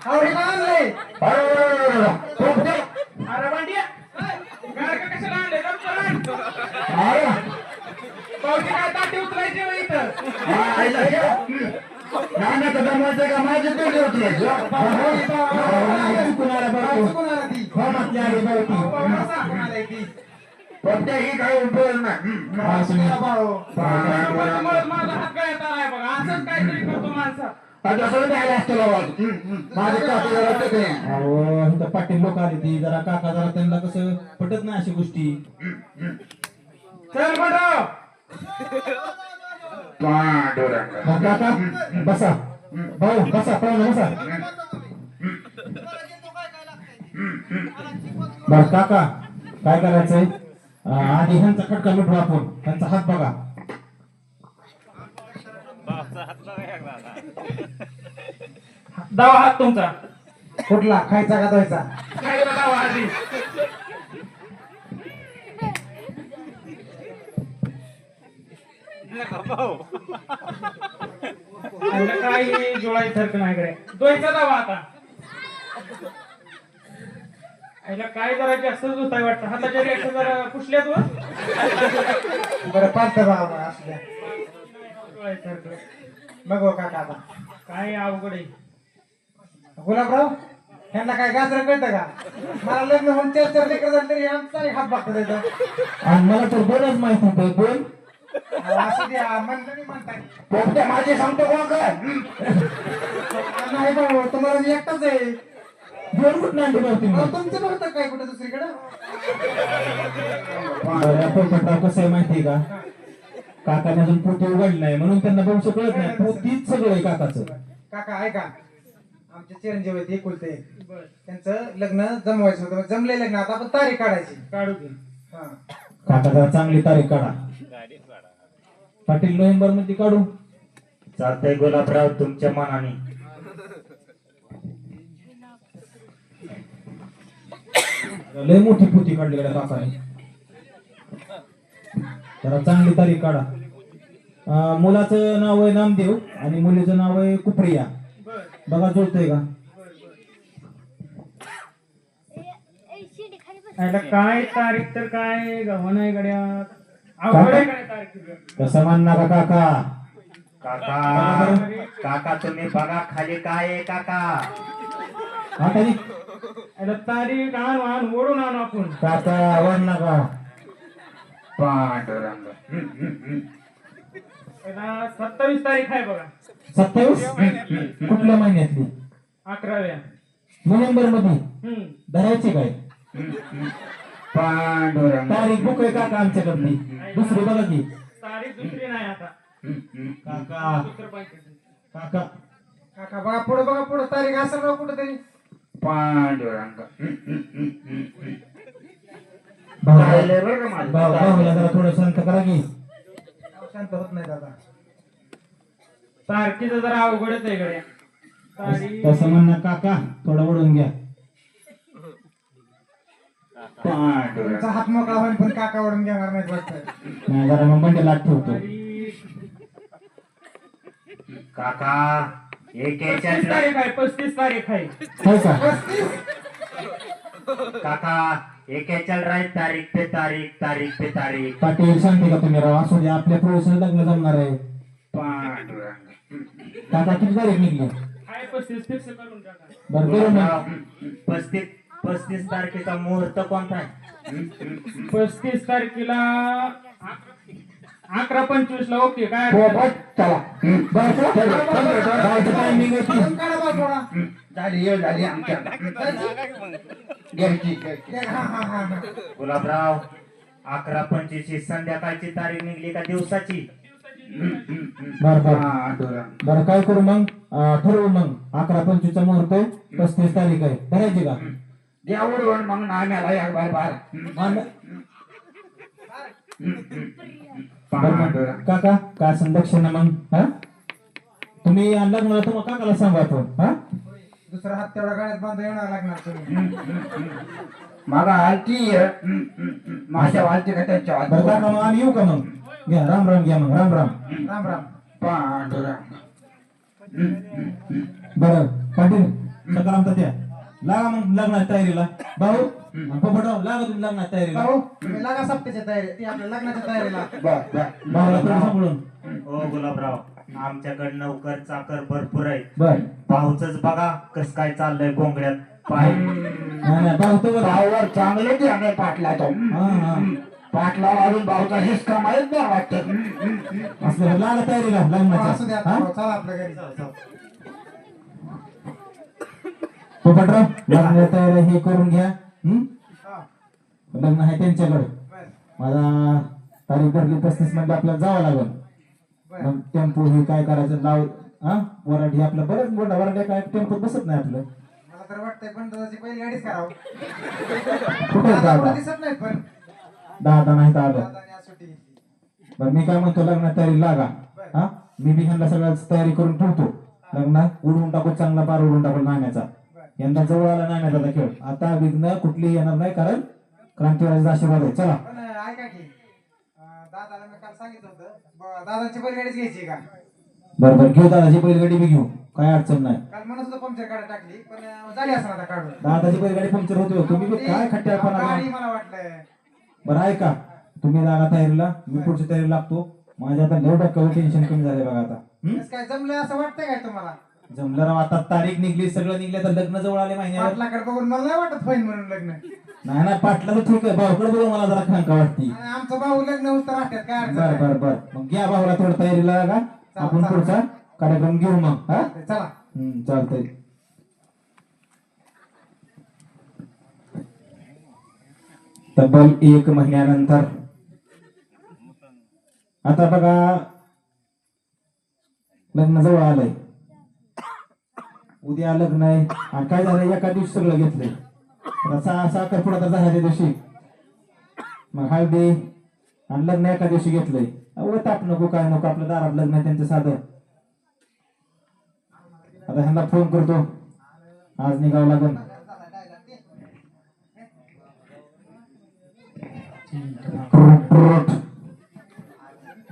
अहो हे काय आणलंय. अरे भांड्या गाडका कशाला आणले दप्तर आण. पावशी काय ताटी उचलायची हो इथं. का माझे पेढे होते चुकून आला काय बरं चुकून आला ती. फॉर्मातली आली बरं ती चुकून आलाय ती. कोणत्याही काही उपयोग नाही हा, तुम्ही- भाऊ त्याच्यामुळेच माझा हात गळ्यात आलाय बघा असंच काहीतरी करतो माणसा. आता सगळं द्यायला असतं बाबा माझे काका जरा ते नाही. अहो इथं पाटील लोक आली ती जरा काका जरा त्यांना कसं पटत नाही अशी गोष्टी चल बंडो. पांडुरंग मग काका बसा भाऊ बसा पाहुणे बसा बर काका काय करायचंय आधी ह्यांचा खटका लुटू आपण त्यांचा हात बघा दावा हात तुमचा. कुठला खायचा का द्यायचा. काय दावा आधी. आता काही जुळायसारखं नाही कडे दोनचा दावा आता. आईला काय जरा जास्त दुखाय वाटतं हाताच्या रेषा जरा पुसल्यात वर. बरं पाच भाऊ असू द्या. जुळायसारखं मग हो काका आता काय अवघड आहे. गुलाबराव ह्यांना काय गाजर कळतं का. मला लग्न होऊन 4 लेकर झाले तरी आमचा एक हात बघतो त्याचा. आणि मला तर दोनच माहिती होतं दोन असू द्या म्हणलं म्हणताय. कोणत्या माझे सांगतो कोण काय नाही भाऊ तुम्हाला मी एकटाच आहे. दोन कुठं आणली भाऊ तुम्ही अहो, तुमचं बघतं काय कुठं दुसरीकडं. पोपटराव कसं आहे माहितीये का काकाने अजून पोती उघडली नाही म्हणून त्यांना भविष्य कळत नाही पोतीच सगळं आहे काकाचं काका ऐका आमचे चिरंजीव आहेत एकुलते एक. त्यांचं लग्न जमवायचं होतं जमले लग्न आता आपण तारीख काढायची. काढू दे. हा काका जरा चांगली तारीख काढा पाटील नोव्हेंबर मध्ये काढू चालतंय गुलाबराव तुमच्या मनाने. लय मोठी पोती काढली गड्या काकाने. जरा चांगली तारीख काढा. मुलाचं नाव आहे नामदेव आणि मुलीचं नाव आहे कुप्रिया. बघा जुळतंय का? आता काय तारीख तर काय गव्हा नाही गड्यात. अवघड आहे काय तारीख. तसं म्हण नका काका. काका काका तुम्ही बघा खाली काय आहे काका. आता नी- आता तारीख आण ओढून आणू आपण. काका आवड नका. पांडुरंग. आता 27 तारीख आहे बघा. 27 कुठल्या महिन्यातली? 11व्या. नोव्हेंबर मध्ये धरायची काय पांडुरंग. तारीख बुक आहे काका आमच्याकडली. दुसरी बघा की तारीख दुसरी नाही आता. काका. दुसरं पाहिजे. काका काका बघा पुढे, बघा पुढे तारीख असेल बघा कुठेतरी. पांडुरंग. भाऊला जरा थोडं शांत करा की. शांत होत नाही दादा. तारखेचं जरा अवघडच आहे गड्या. तारीख तसं म्हणणं काका थोडं ओढून घ्या. पांडुरंग. तुमचा हात मोकळा होईल पण काका ओढून घेणार नाहीत वाटतं. नाही जरा मग बंडे लाट ठेवतो. काका एक 35 तारीख आहे. 35 तारीख आहे. होय का? काका एक राईट तारीख पे तारीख तारीख पे तारीख. पाटील शांती का तुम्ही राव? असू द्या आपल्या पुरुषाला लग्न जमणार आहे. पांडुरंग. काका किती तारीख निघली? आहे 35 फिक्स करून टाका. बरं करू मग. 35 तारखेचा मुहूर्त कोणता आहे? 35 तारखेला 11:25 ला. ओके काय हो, अडचण बस, चला. टायमिंग आहे ती. काढा बा थोडा. झाली येळ झाली आमच्या घ्यायची. हा हा हा हा. गुलाबराव 11:25 संध्याकाळची तारीख निघली का दिवसाची? बरं बरं पांडुरंग. बरं काय करू मग? ठरवू मग 11:25 चा मुहूर्त आहे. 35 तारीख आहे. करायची का? देऊळ मग नाम्याला एक बार बार. पांडुरंग. काका काय संदक्षिणा मग? हा तुम्ही लग्नाला तुम्हाला काकाला सांगू आपण. हा दुसरा हात तेवढा गाड्यात बांधून येणार लागणार तुम्ही. मागा हालती माझ्या हालती का त्यांच्या बरं काका हालती. मग आम्ही येऊ का मग? घ्या राम राम घ्या मग. राम राम. राम राम. पांडुरंग. बरं पाटील सकाराम त्या लागा मग लग्नाच्या तयारीला. भाऊ पोपटराव लागा तुम्ही लग्नाच्या तयारीला. भाऊ तुम्ही लागा सप्त्याच्या तयारी, ती आपल्या लग्नाच्या तयारीला. बर बर. भाऊला थोडं सांभाळून. हो गुलाबराव आमच्याकडे नौकर चाकर भरपूर आहे. बर भाऊच बघा कस काय चाललंय गोंगड्यात पाय. नाही नाही भाऊ तो बरं. भाऊवर चांगले ते आम्ही पाटला तो. हा हा पाटला अजून भाऊचा हिसका माहीत नाही वाटत. असं लागा तयारीला असू द्या लग्नाच्या. आता हा भाऊ, चला आपल्या घरी. पोपटराव लग्नाच्या तयारी हे करून घ्या. हा. लग्न आहे त्यांच्याकडे. बर मला तारीख ठरली 35 म्हणजे आपल्याला जावं लागेल. बर. मग टेम्पो हे काय करायचं लाव. हा वराडी आपलं बरंच मोठा वराड्या काय टेम्पो बसत नाही आपलं. मला तर वाटतंय पण दादाची पहिली गाडीच करावं. कुठे दादा दादा? पुढे दिसत नाही पण दादा नाही तर आलं. दादाने आज सुट्टी घेतली. बरं मी काय म्हणतो लग्नात तयारी लागा. हा मी बी ह्यांना सगळ्याच तयारी करून ठेवतो. लग्नात उडवून टाकू चांगला पार उडवून टाकू नाण्याचा. यंदा जवळ आला नाण्याचा खेळ. आता विघ्न कुठलीही येणार नाही कारण क्रांतिवारीचा आशीर्वाद आहे. चला पण ऐका की दादाला मी काल सांगितलं होतं दादाची पहिली गाडीच घ्यायची का. बरं बरं घेऊ दादाची बैलगाडी बी घेऊ. काय अडचण नाही. काल म्हणत होतं पंक्चर गाडी टाकली पण झाली असं आता काढून. दादाची बैलगाडी पंक्चर होते. तुम्ही बी काय खट्ट्यापणा. गाडी मला वाटलंय. बरं ऐका तुम्ही लागा तयारीला मी पुढची तयारी लागतो. माझ्या आता 9% टेन्शन कमी झालंय बघा आता. तसं काय जमलंय असं वाटतंय काय तुम्हाला. जमलं राव आता तारीख निघली सगळं निघलं तर लग्न जवळ आले महिन्यावर. पाटलाकडे बघून मला नाही वाटत होईल म्हणून लग्न. नाही ना पाटला तर ठीक आहे. भाऊकडे बघून मला जरा खंका वाटती. आणि आमचं भाऊ लग्न होत राहतात काय अडचण बर नाही. बर बर मग घ्या भाऊला थोडं तयारीला लागा. आपण पुढचा कार्यक्रम घेऊ मग. हा चला. चालतंय. तब्बल 1 महिन्यानंतर आता बघा लग्न जवळ आलंय. उद्या लग्न आहे आणि काय झालं एका दिवशी सगळं घेतलंय. साखरपुडा तर झाला त्या दिवशी. मग हळदी आणि लग्न एका दिवशी घेतलंय. ताप नको काय नको आपल्या दारात लग्न आहे त्यांचं साधं. आता ह्यांना फोन करतो आज निघावं लागेल.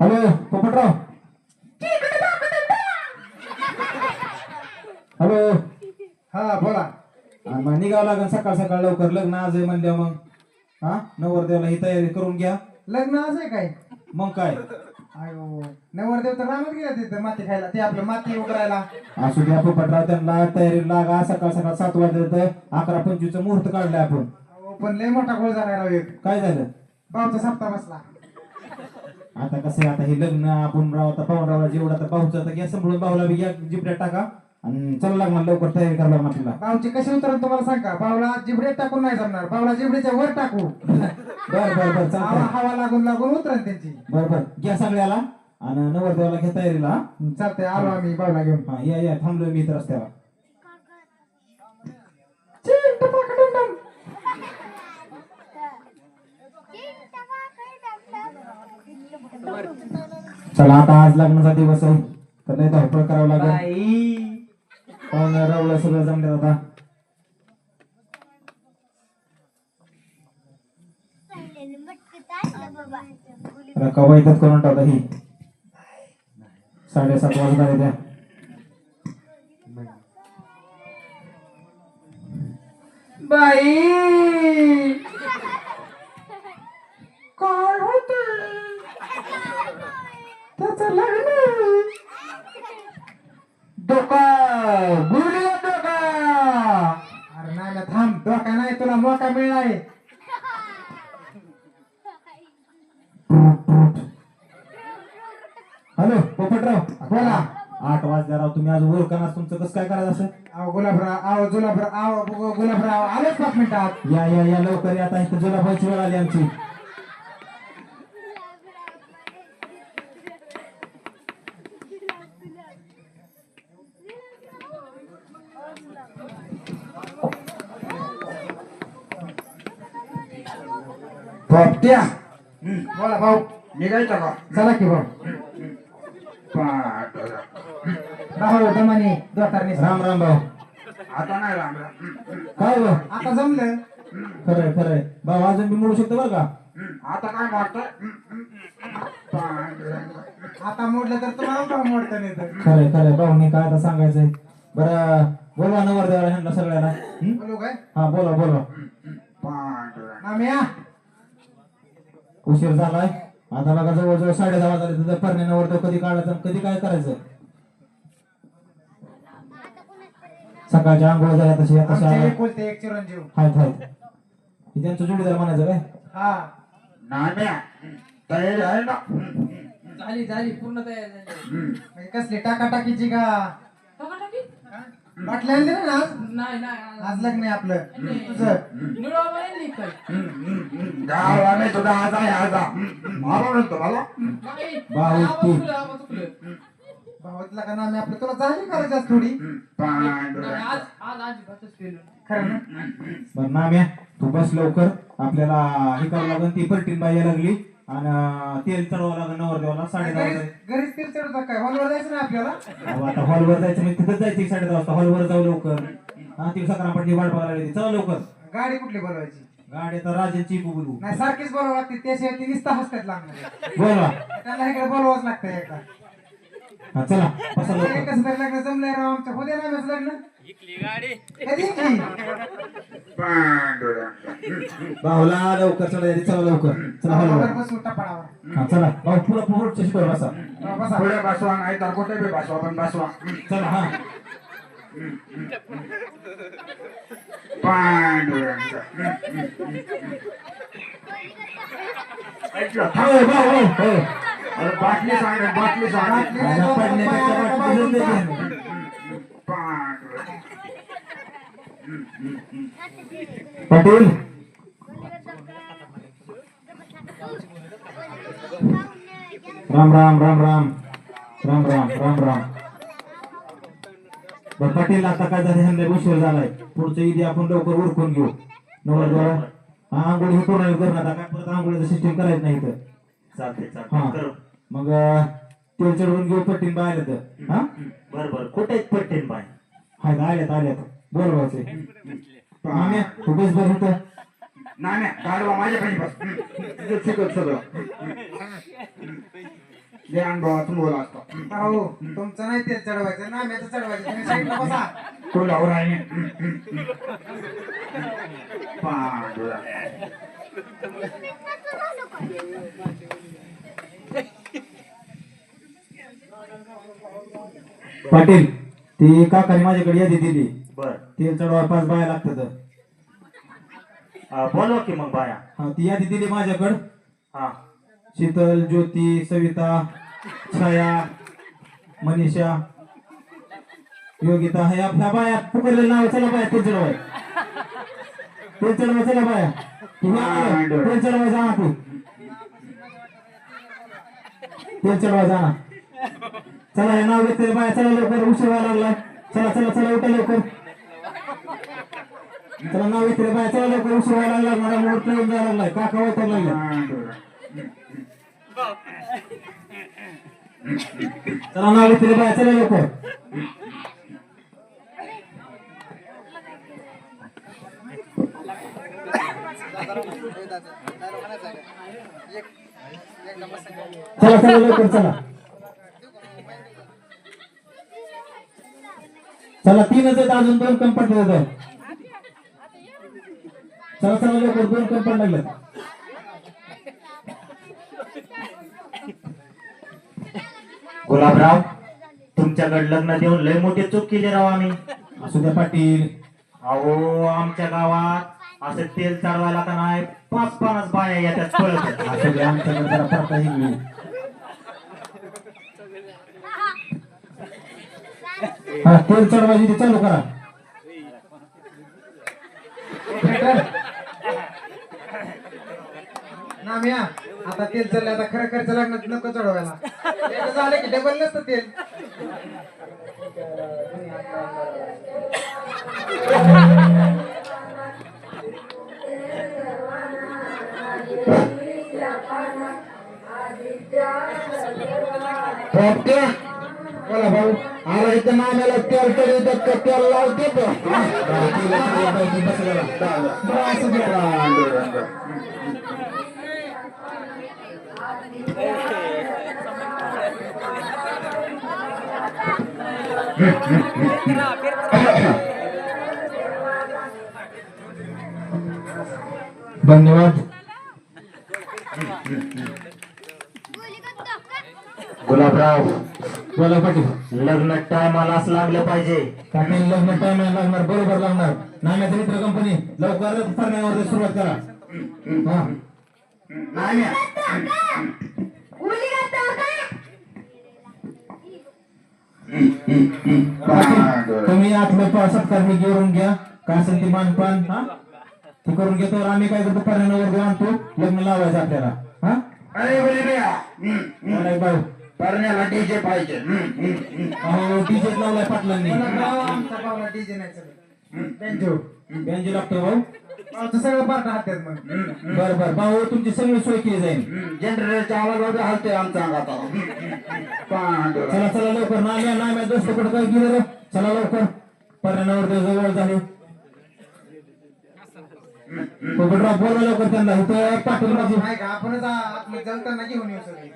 हॅलो पोपटराव. हॅलो. हा बोला. मग निघावं लागेल सकाळ सकाळ लवकर, लग्न आज आहे म्हणल्या मग. हा नवरदेवाला ही तयारी करून घ्या. लग्न आज आहे काय? मग काय अयो नवरदेव तर रानात गेला तिथं माती खायला, ते आपलं माती उकरायला. असू द्या पोपटराव, त्यांना तयारी लागा. सकाळ सकाळ 7 वाजता 11:25 मुहूर्त काढलाय आपण. अहो, पण लय मोठा गोळ झाला राव एक. काय झालं भाऊचा सप्ताह बसला. आता कसं आहे, आता हे लग्न आपण राव आता पाहुणरावला जेवढा तर भाऊचं आता घ्या सांभाळून, भाऊला बी घ्या जिपड्यात टाका आणि चला लागणार लवकर तयारी करावं लागणार आपल्याला. भाऊची कशी उतरण तुम्हाला सांगा. भाऊला जिबडे टाकून नाही जमणार, भाऊला जिबडीच्या वर टाकू. बर बर बर चालतंय. हवा लागून लागून उतरण त्यांची. बर बर घ्या सगळ्याला आणि नवरदेवाला घ्या तयारीला. हा? चालतंय आलो आम्ही भाऊला घेऊन. हा या थांबलोय मी इथं रस्त्याला. चला आता आज लग्नाचा दिवस आहे तर लय धावपळ करावं लागेल. पाहुणं रावलं सगळं जमलं आता. कवायतच करून टाका ही. 7:30 वाजता येत्या. बाई काय होत त्याचं लग्न. डोका गुरुदेव डोका. अरे नाही ना थांब, धोका नाही तुला मोका मिळाय. हॅलो पोपटराव बोला. 8 वाजल्या राव, तुम्ही आज ओळखा तुमचं कसं काय करायचं असं. अहो गुलाबराव आलोच 5 मिनिटात. या लवकर या, आता इथं जुलाबाची वेळ आली आमची. पोपट्या बोला भाऊ. निघायचं का? चला की भाऊ. पांडुरंग. भाऊ दमाने दोतारने राम राम भाऊ. आता नाही रामला. काय भाऊ आता जमलं. खरंय भाऊ, अजून मी मोडू शकतो बरं का. आता काय वाटतं? पांडुरंग. आता मोडलं तर तुम्हाला भाऊ मोडतं नाही तर. खरंय भाऊनी काय आता सांगायचंय. बरं बोलवा नवरदेवाला ह्यांना सगळ्याला. बोलू काय? हा बोला पांडुरंग. नाम्या उशीर झालाय आता बघा, जवळजवळ 10:30 वाजले. तुझं परणे नवरदेव कधी काढायचं आणि कधी काय करायचं. सकाळच्या आंघोळ झाल्या तशी आता आमचे एकुलते एक चिरंजीव. हाय हे त्यांचं जोडीदार म्हणायचं काय. हा नाम्या तयारी आहे ना? झाली पूर्ण तयार झाली. म्हणजे कसली टाकाटाकीची का? टाकाटाकी? बाटल्या आणली ना आज? नाही आज लग्न आहे आपलं तुझं. निळवा नाही काय गाव आम्ही तुझा आज आहे आज मारू म्हणतो मला. बाई, भाऊ आवाज ती. चुकलं, आवाज चुकलं. भावातला का नाम्या आपलं तुला झाली करायची आज थोडी. पांडुरंग. नाही, आज अजिबातच पेलो. खरं ना? बरं नाम्या तू बस लवकर, आपल्याला हे करावं लागेल. ती पलटीन बाई यायला लागली आणि तेल चढवावं लागेल नवरदेवाला. 10:30 वाजता. घरीच तेल चढवता काय? हॉलवर जायचं ना आपल्याला? अहो, आता हॉलवर जायचं म्हणजे तिथं जायचं 10:30 वाजता. हॉलवर जाऊ लवकर. हा ती सकाळपट्टी वाट बघायला लागली. चला लवकर. गाडी कुठली बोलवायची? गाडी तर राजांची बोलू. नाही सारखीच बोलावं लागते, त्याशिवाय ती निस्ता हसतात लागणार. बोला. त्याला इकडे बोलवाच लागतं एकदा. हा चला बसा लवकर. कसं तरी लग्न जमलंय राव आमचं. होते ना आमचं लग्न. कधी की? पांडुरंग. भाऊला लवकर चला, चला लवकर. चला हॉलवर हॉलवर. बसू टपाडावर. हा चला भाऊ, पुढं पुढच्या शिकवर बसा. बसा. पुढे बसवा नाही तर कुठे बी बसवा पण बसवा. चला हा. पांडुरंग. हो, भाऊ, हो, हो. अरे बाटली सांग बाटली सांग. आता पडण्यापेक्षा वाटतं घेऊन दे की. पांडुरंग. पाटील राम राम राम राम राम राम राम राम. बरं पाटील आता काय झालं, ह्यांना उशीर झालाय. पुढचं ईदी आपण लवकर उरकून घेऊ. नवरदेवाला हा आंघोळ हे करून करू नका काय, परत आंघोळीचं सिस्टीम करायचं नाही तर. हा मग तेल चढवून घेऊ. पट्टीन बाहेर तर हा बरोबर. कुठे आहेत पटेल बाय? हाय आल्यात बोलवायचे. तू बस बरं होतं. नाही नाही गाडवा माझ्या काही बस तुझं शिकत सगळं जे अनुभवातून बोला असतो हो तुमचं नाही तेल चढवायचं नाम्याचं चढवायचं तुम्ही साईडला बसा कोल्हापूर आहे पांडुरा पाटील ती काकाने माझ्याकडे यादी दिली बर तेल चढवा 5 बाया लागतात बोलवा की मग बाया. हा ती यादी दिली माझ्याकडं. हा शीतल, ज्योती, सविता, छाया, मनीषा, योगिता ह्या बाया पुकारले नाव. चला बाया तेल चढवाय तेल चढवा. चला बाया तेल चढवा जाणा तू तेल चढवा जाणा. चला हे नाव घेतले बाया. चला लवकर उशीर व्हायला लागला. चला चला चला उठा लवकर. चला नाव घेतले बाया. चला लवकर उशीर व्हायला लागला. मला मोठ येऊन जायला लागलाय. काका वैताग लागला. चला नाव घेतले बाया. चला लवकर. चला चला लवकर चला. चला 3च आहेत अजून 2 कंपार्ट होत. चला चला लवकर 2 कंपार्ट लागले. गुलाबराव तुमच्याकडे लग्न देऊन लय मोठी चूक केली राव आम्ही. असू द्या पाटील. अहो आमच्या गावात असं तेल चढवायला का नाही 5-5 बाया येतात पळत. असू द्या आमच्याकडे जरा प्रथा हिंगली. हा तेल चढवायची ती चालू करा. नाम्या आता तेल चाललंय आता खरं खर्च लागणार नको चढवायला एकदा झालं की डबल नसतं तेल बोला भाऊ आला इथं नाम्याला तेल तरी तेल लावते धन्यवाद. गुलाबराव बोला पाटील. लग्न टायमालाच लागलं पाहिजे. पाटील लग्न टाइम लागणार बरोबर लागणार. नाम्याचं मित्र कंपनी लवकरच फरण्यावर सुरुवात करा. हा तुम्ही आतलं सत्कार मी घेऊन घ्या. काय असेल ती मानपान हा ते करून घेतो. आम्ही काय करतो फरण्यावर आणतो. लग्न लावायचं आपल्याला. हा अरे बोला भाऊ. करण्याला डीजे पाहिजे अहो डीजे लावलाय पाटलांनी. आमचा पावला डीजे नाही सगळं बेंजो बेंजी लागतो भाऊ. आमचं सगळं पार्ट हातात मग बर बर भाऊ तुमची सगळी सोय केली जाईल. जनरेटरचा आवाज हलतोय आमचा अंगात पांडुरा चला चला लवकर. नाम्या दोस्त कुठं काय गेलं रे. चला लवकर पर्यावरण जवळ झाले. पोपटराव बोलवा लवकर त्यांना. इथं पाटील माझी नाही का आपणच आपलं जलताना घेऊन येऊ सगळे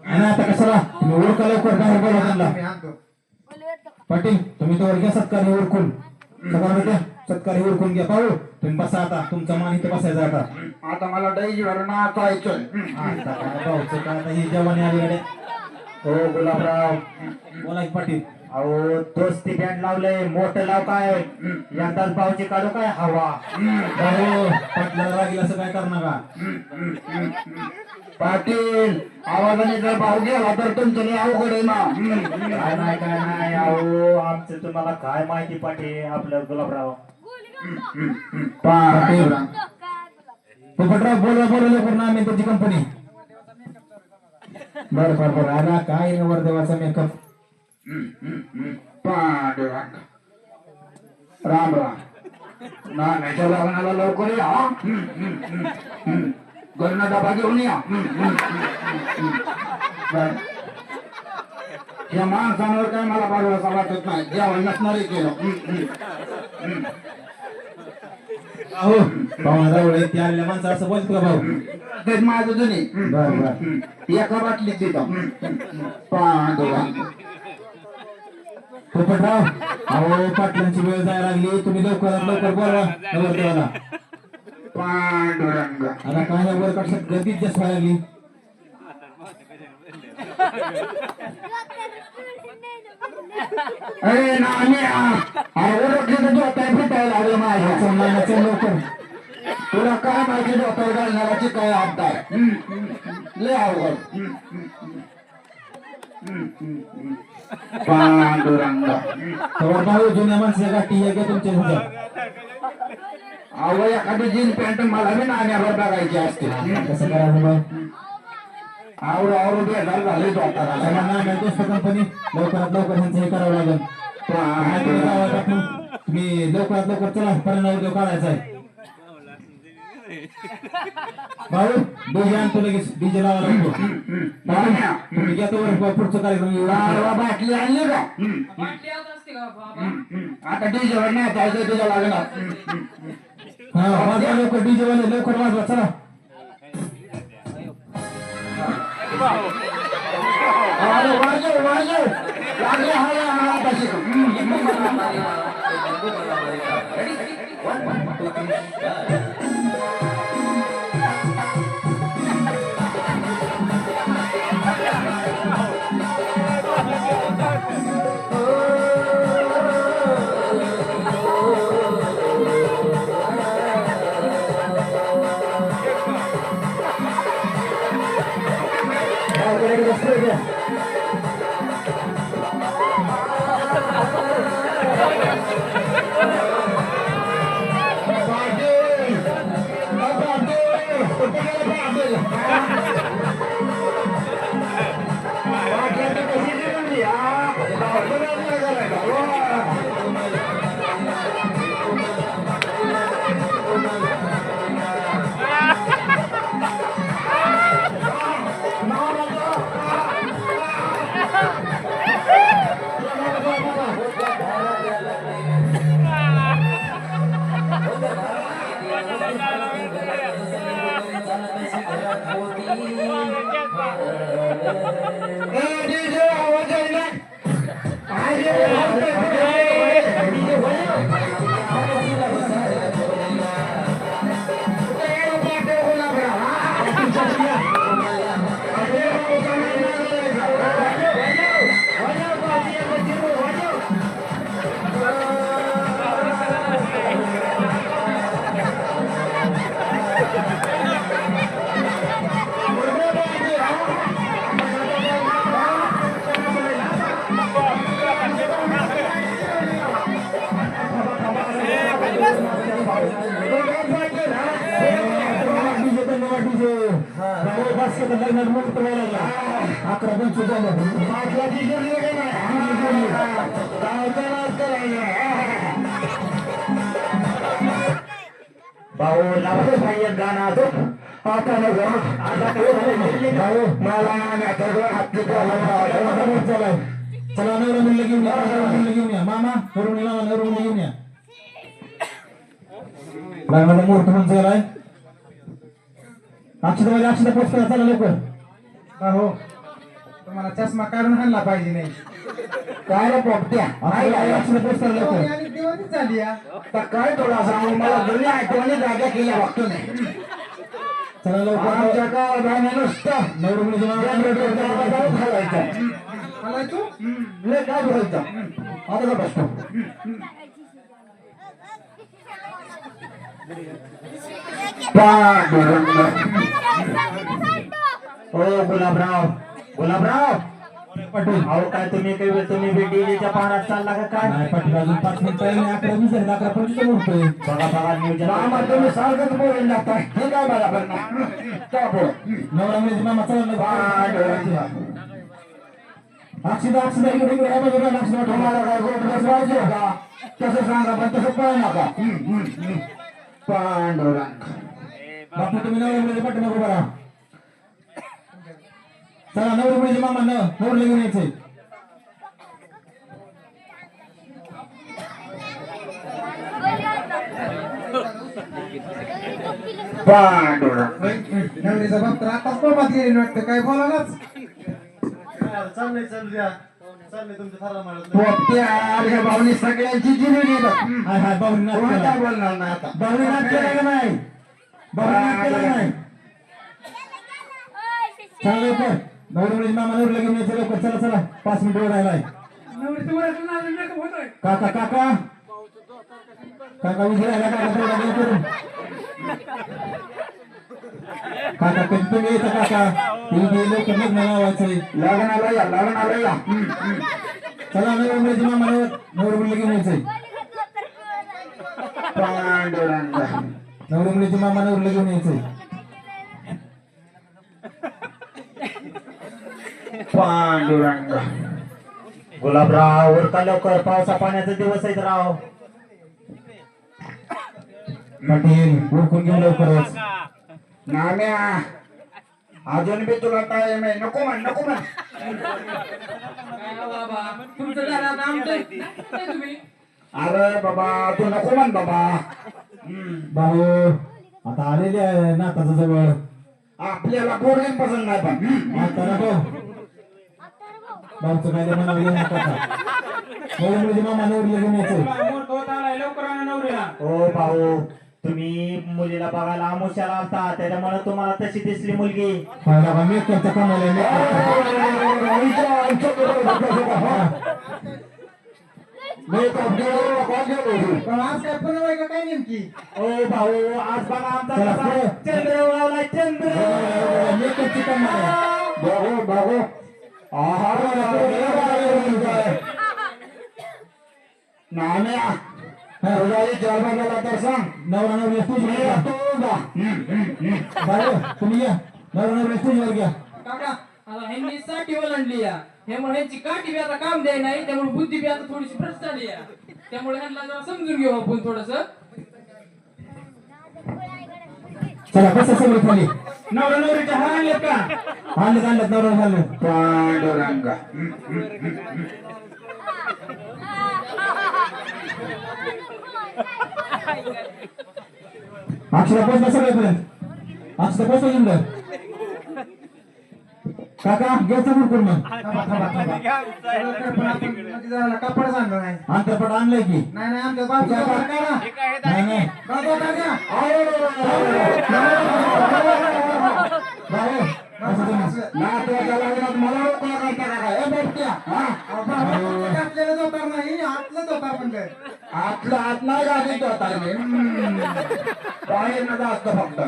आणि आता कशाला तुम्ही ओळखा लवकर बाहेर बोलवा त्यांना. मी आणतो पाटील तुम्ही तो घ्या सत्कार हे ओळखून. सत्कार हे ओळखून घ्या. पाहू तुम्ही बसा आता. तुमचा मान इथं बसायचा आता. आता मला डैजीवर नाचायचं आता काय भाऊचं काय आता ही जवानी आली रे. हो गुलाबराव बोला की पाटील. अहो दोस्ती बँड लावलंय मोठं लाव काय यंदाच भाऊची काढू काय हवा. भाऊ पाटलाला रागील असं काय करणार का. पाटील आवाजाने जर भाव गेला तर तुमचं लय अवघड आहे ना काय नाही अहो आमचं तुम्हाला काय माहिती पाटील आपलं गुलाबराव. पांडुरा पोपटराव बोलवा लवकर. ना आम्ही तुमची कंपनी. बरं बरं बरं. अरे काय नवरदेवाचा मेकअप. पांडुरा राम राम नाम्याच्या लग्नाला लवकर या घरनं डबा घेऊन या या माणसांवर काय मला भरवसा वाटत नाही जेवण नसणारे केलं अहो पाहुणा रावळे ते आलेल्या माणसं असं बोलतो का भाऊ? तर माझं जुनी बर बर एका बाटलीत देतो पांडुरंग. पोपटराव अहो पाटलांची वेळ जायला लागली, तुम्ही लवकरात लवकर बोलवा नवरदेवाला. पांडुरंग. आता काय नाही, वर कक्षात गर्दीच जास्त व्हायला लागली. अरे नाण्या ओळखलं जोताय भेटायला लागलं माझ्या. चल लवकर. तुला काय माहिती जोताय घालणाराची काय हात आहे. लय अवघड. पांडुरंग. तेव्हा भाऊ जुन्या माणसाच्या गाठी हे घ्या तुमच्या घरच्या. अहो एखादी जीन्स पॅन्ट मला बी नाण्यावर बघायची असते. कसं करायचं भाऊ? आवड बेजार झाले जोताला. सगळ्यांना दोस्त कंपनी लवकरात लवकर ह्यांचं हे करावं लागेल. काय तुम्ही गावात टाकून तुम्ही लवकरात लवकर चला, परिणाम उद्योग काढायचा आहे. भाऊ डीजे आणतो लगेच, डीजे लावा लागतो. तुम्ही घ्या तोवर पुढचा कार्यक्रम येऊ. बाटली आणली का? वाटली आज असते का बाबा? आता डीजेवर नाही पाहिजे तुझ्या लागणार. हा वाजवा लवकर, डीजे वाले लवकर वाजवा चला. अरे वाजव वाजव लागले हा तशी. भाऊ लावतो भाई एक गाणं असो आता मला चला नवरा मुलं घेऊन या, नवरा मुलं घेऊन या. मामा नवरून लावा, नवरून मुलं घेऊन या. लग्नाचा मुहूर्त पण झालाय. अक्षता अक्षता पोस्ट करा, चला लवकर. हो तुम्हाला चष्मा काढून आणला पाहिजे नाही. काय रे पोपट्या अक्षता पोस्ट करा लवकर. आणि दिवाळी झाली या. आता काय थोडा सांगू मला जुन्या आठवणी जागा केल्या बघतो नाही. चला लवकर. आमच्या गावात नुसतं नवरा मुलीचं नाव घालायचं. मला तू लय काय बोलायचं आता का बसतो. पांडुरंग. ओ गुलाबराव, गुलाबराव पाटील. अहो काय तुम्ही डीजेच्या पाहण्यात चालला का काय? नाही पाटील, अजून 5 मिनिटं आहे. 11 वीस झाले, 11 25 मुहूर्त आहे. बघा बघा नियोजन. मामा तुम्ही सारखंच बोलून जाताय. हे काय बरोबर नाही. काय बोल. नवरा मुलीचं मामा चला लवकर. पांडुरंग. अक्षता इकडे इकडे या बाजूला. अक्षता तुम्हाला काय गोड पाहिजे का? तसं सांगा पण तसं पाय नका. पांडुरंग. बापू तुम्ही नवरा मुलीच्या पाठीमागे उभा राहा. चला नवरा मुलीचे मामा नवरला घेऊन यायचे. पांडुरंग नवरीचा बाप तर आताच कोमात गेली वाटतं काय बोलायलाच. चाललंय चालू द्या चाललंय तुमच्या थरा मारत पोपट्या ह्या भावनी सगळ्यांची जिरी हाय हाय बाहुली नाच कोण केला काय बोलणार नाही आता बाहुली नाच केला का नाही बाहुली नाच केला का नाही चला लवकर नवरी मामा नवरीला घेऊन यायचं लवकर चला चला 5 मिनिट राहिलाय नवरीचं वयाचं नाव लेकरं होतंय. काका काका काका उभे राहिला काका थोडा वेळ करून काका कधी तुम्ही येता काका तुम्ही लवकर लग्न लावायचंय लग्नाला या चला नवरी मामा नवरीला घेऊन यायचंय पांडुरंग नवरी मामा नवरीला घेऊन यायचंय पांडुरंग गुलाबराव उरका लवकर पावसा पाण्याचा दिवस आहेत राव पाटील उरकून घेऊन लवकरच नाम्या अजून बी तुला टाइम आहे नको म्हण काय हो बाबा तुमचं झालं आता आमचं काय तुम्ही अरे बाबा तू नको म्हण बाबा भाऊ आता आलेली आहे नाताचा जवळ आपल्याला पोरगीन पसंत नाही पण आता नको भाऊचं काय ते मनावर घेऊ नका नवरी मामा नवरीला घेऊन यायचंय मोठं होत आलाय लवकर आणा नवरीला. ओ भाऊ तुम्ही मुलीला बघायला आमुष्याला आलता त्याच्यामुळे तुम्हाला तशी दिसली मुलगी पहिला बा मेकअपचा कमाल आहे पण आज काय पुन्हा आहे का काय नेमकी. ओ भाऊ आज बघा आमचा चला, कसा पुढे. चंद्र उगवलाय चंद्र मेकअपची कमाल आहे बाबू नाम्या तुझा विचार बघायला तर सांग नवरा नवरी स्टेजवर घ्या भाऊ तुम्ही या नवरा नवरी स्टेजवर घ्या काका आता ह्यांनी साठी ओलांडली या त्यामुळे ह्यांची काठी बी आता काम द्याय नाही त्यामुळे बुद्धी बी आता थोडीशी भ्रष्ट झाली या त्यामुळे ह्यांना जरा समजून घेऊ आपण थोडस चला कसं सगळं खाली नवरा नवरीच्या हार आणलेत का? आणलं नवरा झालं पांडुरंग अक्षरा पोचला सगळ्यापर्यंत अक्षरा पोचला सुंदर काका घ्यायचं मुरकून मग पण आपण मध्ये जायला कापडच आणलं नाही. अंतरपट आणलंय की नाही नाही आमच्या बाजूला काढा. नाही नाही बाजूला काढा. भाऊ असं तुम्ही नातवाच्या लग्नात मला रोकला करता का काय? ए बोलत्या, हा? आपल्याला जोतार नाही आतलं जोतार म्हणलं. आतलं आत नाही घालीत होता रे. बाहेर नका असतं फक्त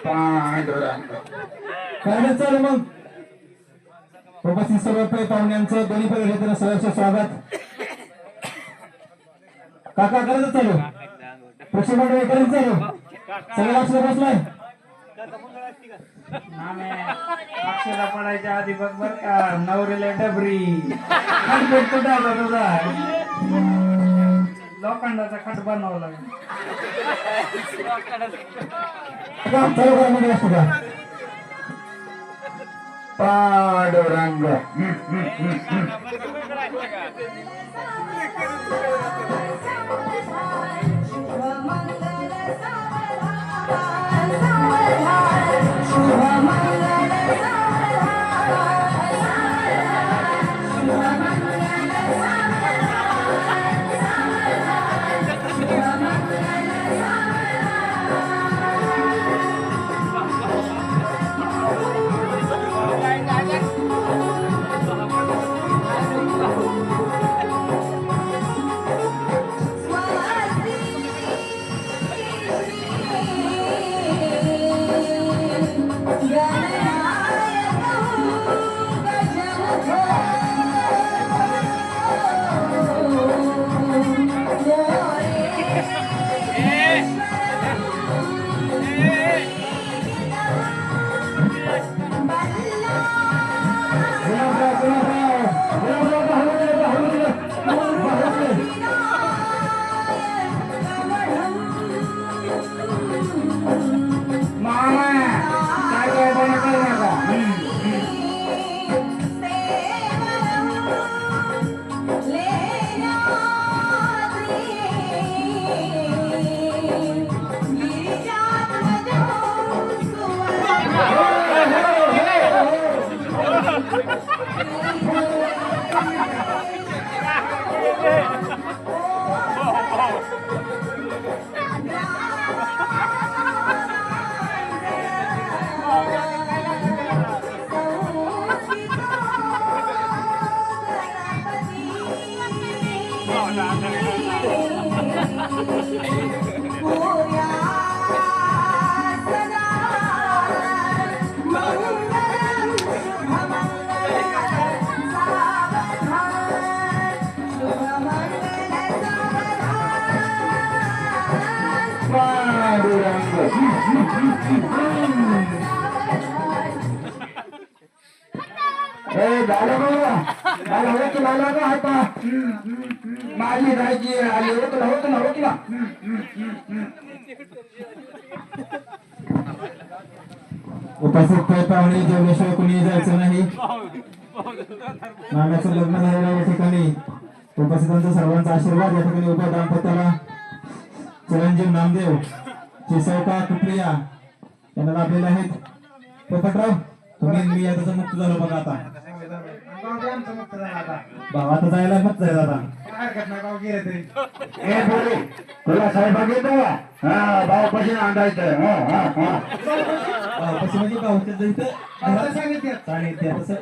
पांडुरंग काय नाही चालू मग उपस्थित सर्व पाहुण्यांचं दोन्ही परिषदेनं सहर्ष स्वागत काका करायचं चालू पक्ष मंडळी करायचं चालू सगळं लक्ष बसलाय अक्षरा पडायच्या आधी बघ बर का नवरीला डबरी खटपट कुठं आला तुझा लोखंडाचा खट बनवला चालू करा मध्ये असतो का पांडुरंग होया सदा मंगलम शुभमंगल सावधान शुभमंगल सावधान पांडुरंग ए झालं बघा मला होत लावला का आता माझी राहायची आली होत ना उपस्थित काही पाहुणे जेवल्याशिवाय कोणी जायचं नाही. नाम्याचं लग्न झालेलं या ठिकाणी उपस्थितांचा सर्वांचा आशीर्वाद. या ठिकाणी उभा दाम्पत्याला चिरंजीव नामदेव चिसौका कुपरिया यांना लाभलेले आहेत. पोपटराव तुम्ही मी आता मुक्त झालो बघा. आता भाऊ आमचं मुक्त झाला आता. भाव आता जायला मुक्त झाला आता. काय हरकत नाही भाऊ गेले तरी. ए बोले तुला साहेब घेतो हा भाऊ कशी अंदायचं कसं म्हणजे भाऊच्या इथं भाऊला सांगितलं. सांगितलं तसं.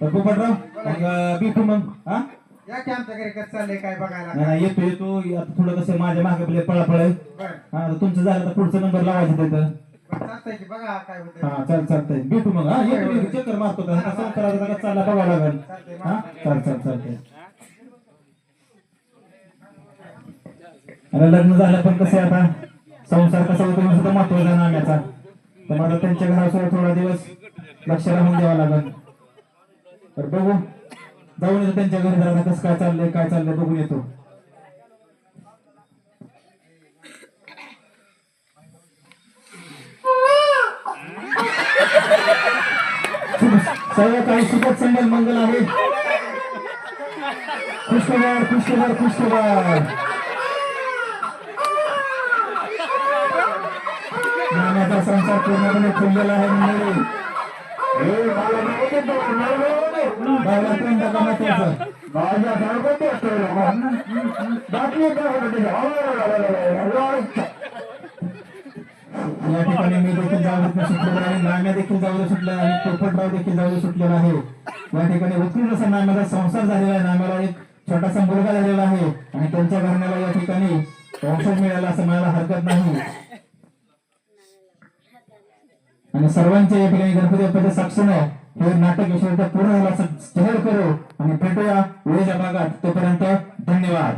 तर पोपटराव मग भेटू मग. हा या की आमच्या घरी कसं चाललंय काय बघायला. नाही येतो आता थोडं कसं माझ्या मागे आपले पळापळ आहे. बरं हा तर तुमचं झालं तर पुढचा नंबर लावायचा तिथं. बरं, चालतंय की बघा काय होतंय. हा चालतंय भेटू मग. हा येतो चक्कर मारतो का कसं करायचं का चालला बघावं लागेल. हा चालतंय. अरे लग्न झालं पण कसं आहे आता संसार कसा होतो हे सुद्धा महत्वाचा आहे नाम्याचा. तर मला त्यांच्या घरासोबत थोडा दिवस लक्ष राहून द्यावं लागेल. तर बघू जाऊन येतो त्यांच्या घरी जरा कसं काय चाललंय बघून येतो. सर्व काही सुखद संबल मंगल आहे. खुशखबर. नाम्याचा संसार पूर्णपणे फुललेला आहे. मंडळी बायला प्रेम टाका महत्वाचं. या ठिकाणी मी देखील जावळ सुटलेला आहे. नाम्या देखील जावळ सुटला आहे. पोपटराव देखील जावळ सुटलेला आहे. या ठिकाणी उत्कृष्ट असा नाम्याचा संसार झालेला आहे. नाम्याला एक छोटासा मुलगा झालेला आहे आणि त्यांच्या घराण्याला या ठिकाणी वंशज मिळाला असं म्हणायला हरकत नाही. आणि सर्वांच्या या ठिकाणी गणपती बाप्पाच्या साक्षीने हे नाटक यशस्वी पूर्ण झालं असं जाहीर करू आणि भेटूया वेळेच्या भागात. तोपर्यंत धन्यवाद.